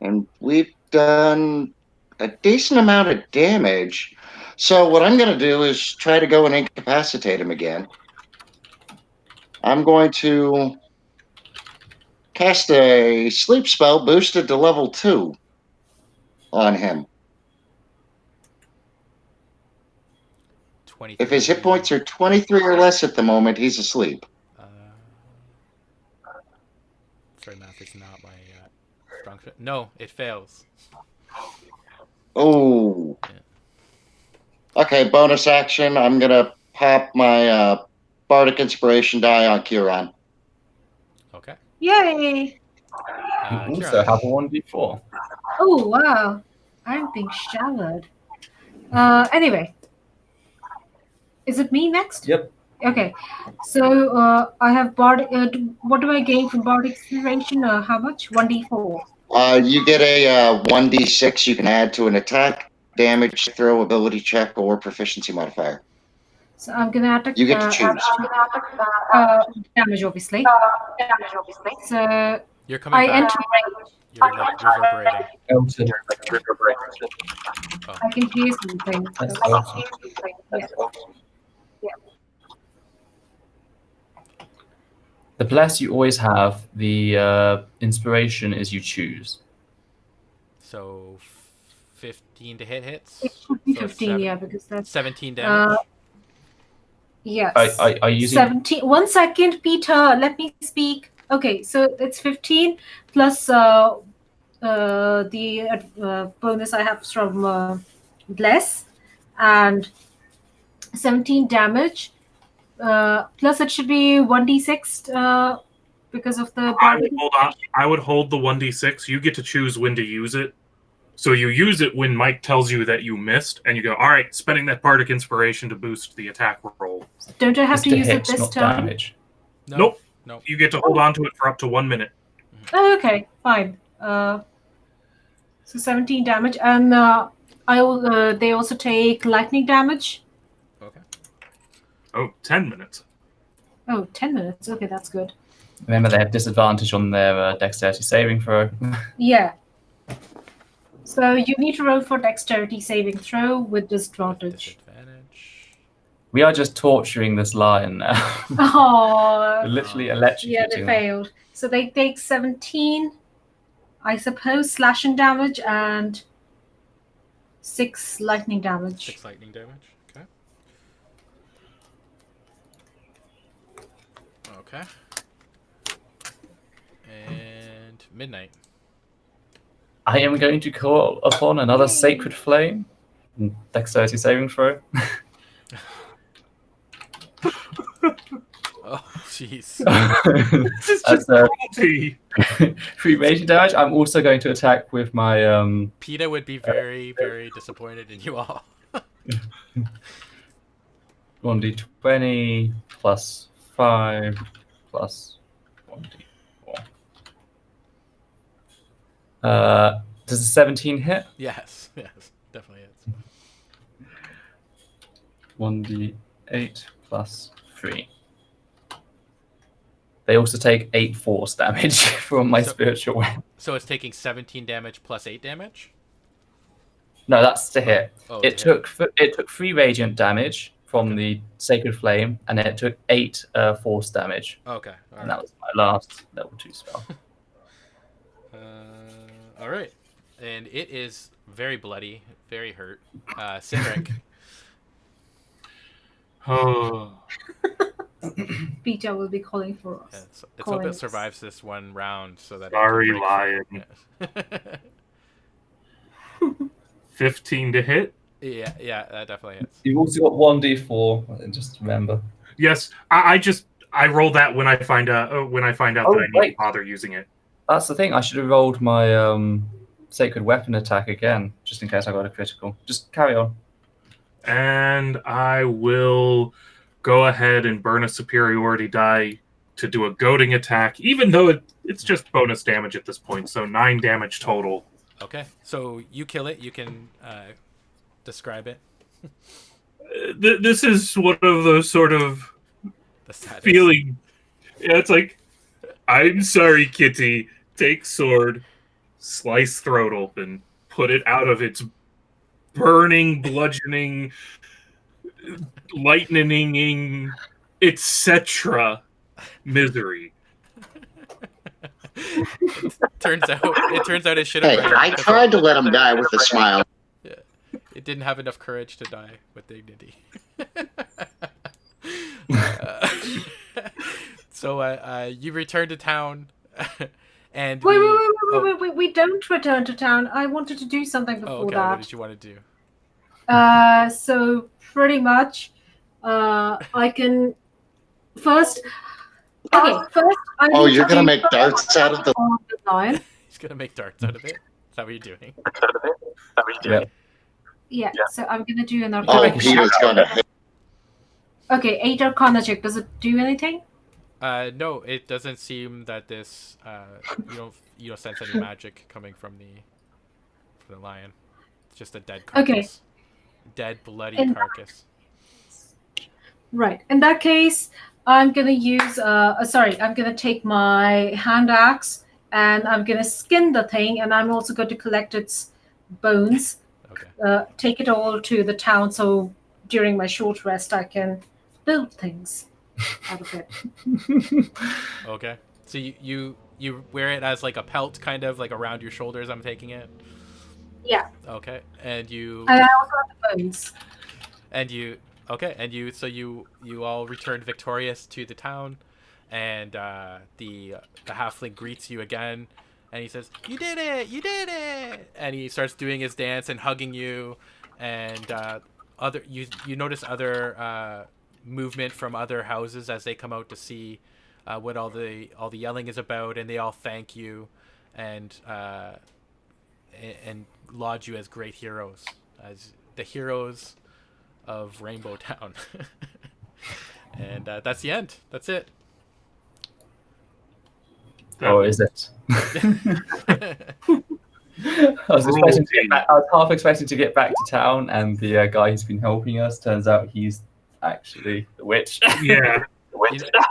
And we've done a decent amount of damage. So what I'm going to do is try to go and incapacitate him again. I'm going to cast a sleep spell boosted to level 2 on him. 23. If his hit points are 23 or less at the moment, he's asleep. Sorry, math is not my strong suit. No, it fails. Oh. Okay, bonus action. I'm going to pop my Bardic Inspiration die on Kieran. Okay. Yay! You Kieran. also have a 1d4. Oh, wow. I'm being showered. Anyway. Is it me next? Yep. Okay. So I have Bardic. What do I gain from Bardic Inspiration? How much? 1d4. You get a 1d6 you can add to an attack, damage, throw, ability check, or proficiency modifier. So I'm going to attack. You get to choose. Damage, obviously. So You're coming I back. enter range. You're like reverberating. Elton. I can hear something. That's So- awesome. Yeah. The bless you always have. The inspiration is you choose. So 15 to hits. It should be So 15, yeah, because that's 17 damage. yes. Are you using 17. 1 second, Peter. Let me speak. Okay, so it's 15 plus the bonus I have from Bless, and 17 damage. Plus it should be 1d6 because of the I would hold the 1d6. You get to choose when to use it. So you use it when Mike tells you that you missed, and you go, all right, spending that Bardic Inspiration to boost the attack roll. Don't I have It's to the use it hits, this not turn? damage? Nope. Nope. You get to hold on to it for up to 1 minute. Oh, okay, fine. So 17 damage, and They also take lightning damage. Okay. Oh, 10 minutes. Oh, 10 minutes. Okay, that's good. Remember, they have disadvantage on their dexterity saving throw. Yeah. So you need to roll for dexterity saving throw with With disadvantage. disadvantage. We are just torturing this lion now. Oh, We're literally yeah, electrocuting they them. failed. So they take 17, I suppose, slashing damage and 6 lightning damage. 6 lightning damage. Okay. Okay. And midnight. I am going to call upon another sacred flame. Dexterity saving throw. Oh, jeez. This is That's just cruelty. 3 raging damage. I'm also going to attack with my PETA would be very, very disappointed in you all. 1d20 plus 5 plus 1d4. Does a 17 hit? Yes, definitely is. 1d8 plus 3. They also take 8 force damage from my So- spiritual weapon. So it's taking 17 damage plus 8 damage? No, that's to hit. Oh, It to hit. took 3 radiant damage from the sacred flame, and then it took 8 force damage. Okay, And alright. that was my last level 2 spell. Alright. And it is very bloody, very hurt. Cindric. Oh, Peter will be calling for us. Yeah, it's hope Calling it us. survives this one round so that Sorry, it can break free. 15 to hit. Yeah, that definitely hits. You've also got 1d4, just remember. Yes, I roll that when I find out Oh, that I need right. to bother using it. That's the thing. I should have rolled my sacred weapon attack again, just in case I got a critical. Just carry on. And I will go ahead and burn a superiority die to do a goading attack, even though it's just bonus damage at this point. So 9 damage total. Okay, so you kill it. You can describe it. This is one of those sort of The saddest. feeling. Yeah, it's like, I'm sorry, kitty. Take sword, slice throat open, put it out of its burning, bludgeoning, lightning, etc. misery. It turns out it should have. Hey, I tried to let him die with a smile. It didn't have enough courage to die with dignity. So you return to town, and Wait, we don't return to town. I wanted to do something before okay. that. What did you want to do? So pretty much, I can first. Okay, first. Oh, you're gonna make darts out of the. lion. He's gonna make darts out of it. Is that what you're doing? Yeah. Yeah. So I'm gonna do an Oh, arcana. Peter's gonna hit. Okay, 8 arcana check. Does it do anything? No, it doesn't seem that this. You don't sense any magic coming from the lion. It's just a dead carcass. Okay. Dead, bloody And- carcass. Right. In that case, I'm gonna use. I'm gonna take my hand axe and I'm gonna skin the thing, and I'm also going to collect its bones. Okay. Take it all to the town, so during my short rest, I can build things out of it. Okay. So you wear it as like a pelt, kind of like around your shoulders. I'm taking it. Yeah. Okay. And you. And I also have the bones. And you. Okay. And you. So you all returned victorious to the town, and the halfling greets you again, and he says, "You did it! You did it!" And he starts doing his dance and hugging you, and you notice other movement from other houses as they come out to see what all the yelling is about, and they all thank you, and laud you as great heroes, as the heroes of Rainbow Town. And that's the end. That's it. Or is it? I was half expecting to get back to town, and the guy who's been helping us turns out he's actually the witch. Yeah. You know,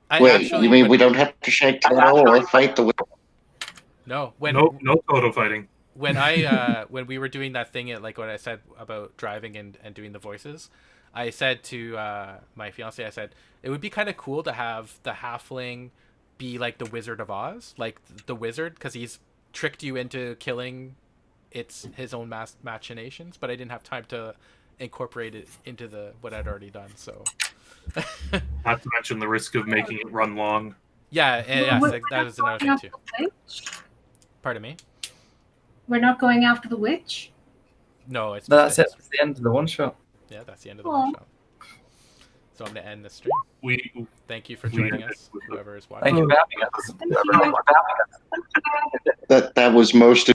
I Wait, actually you mean when- we don't have to shake Toto or fight the witch? no when No photo fighting. when I when we were doing that thing at like what I said about driving and doing the voices, I said to my fiance, I said it would be kind of cool to have the halfling be like the Wizard of Oz, like the wizard, because he's tricked you into killing his own machinations, but I didn't have time to incorporate it into the what I'd already done. So Not to mention the risk of making it run long. yeah, that was another thing too. Pardon me. We're not going after the witch. No, it's No, that's it. just, That's the end of the one shot. yeah, that's the end of the Aw. one shot. So I'm gonna end the stream. We Thank you for We joining ended us, with whoever is Thank watching. you for having us. Thank you. That was most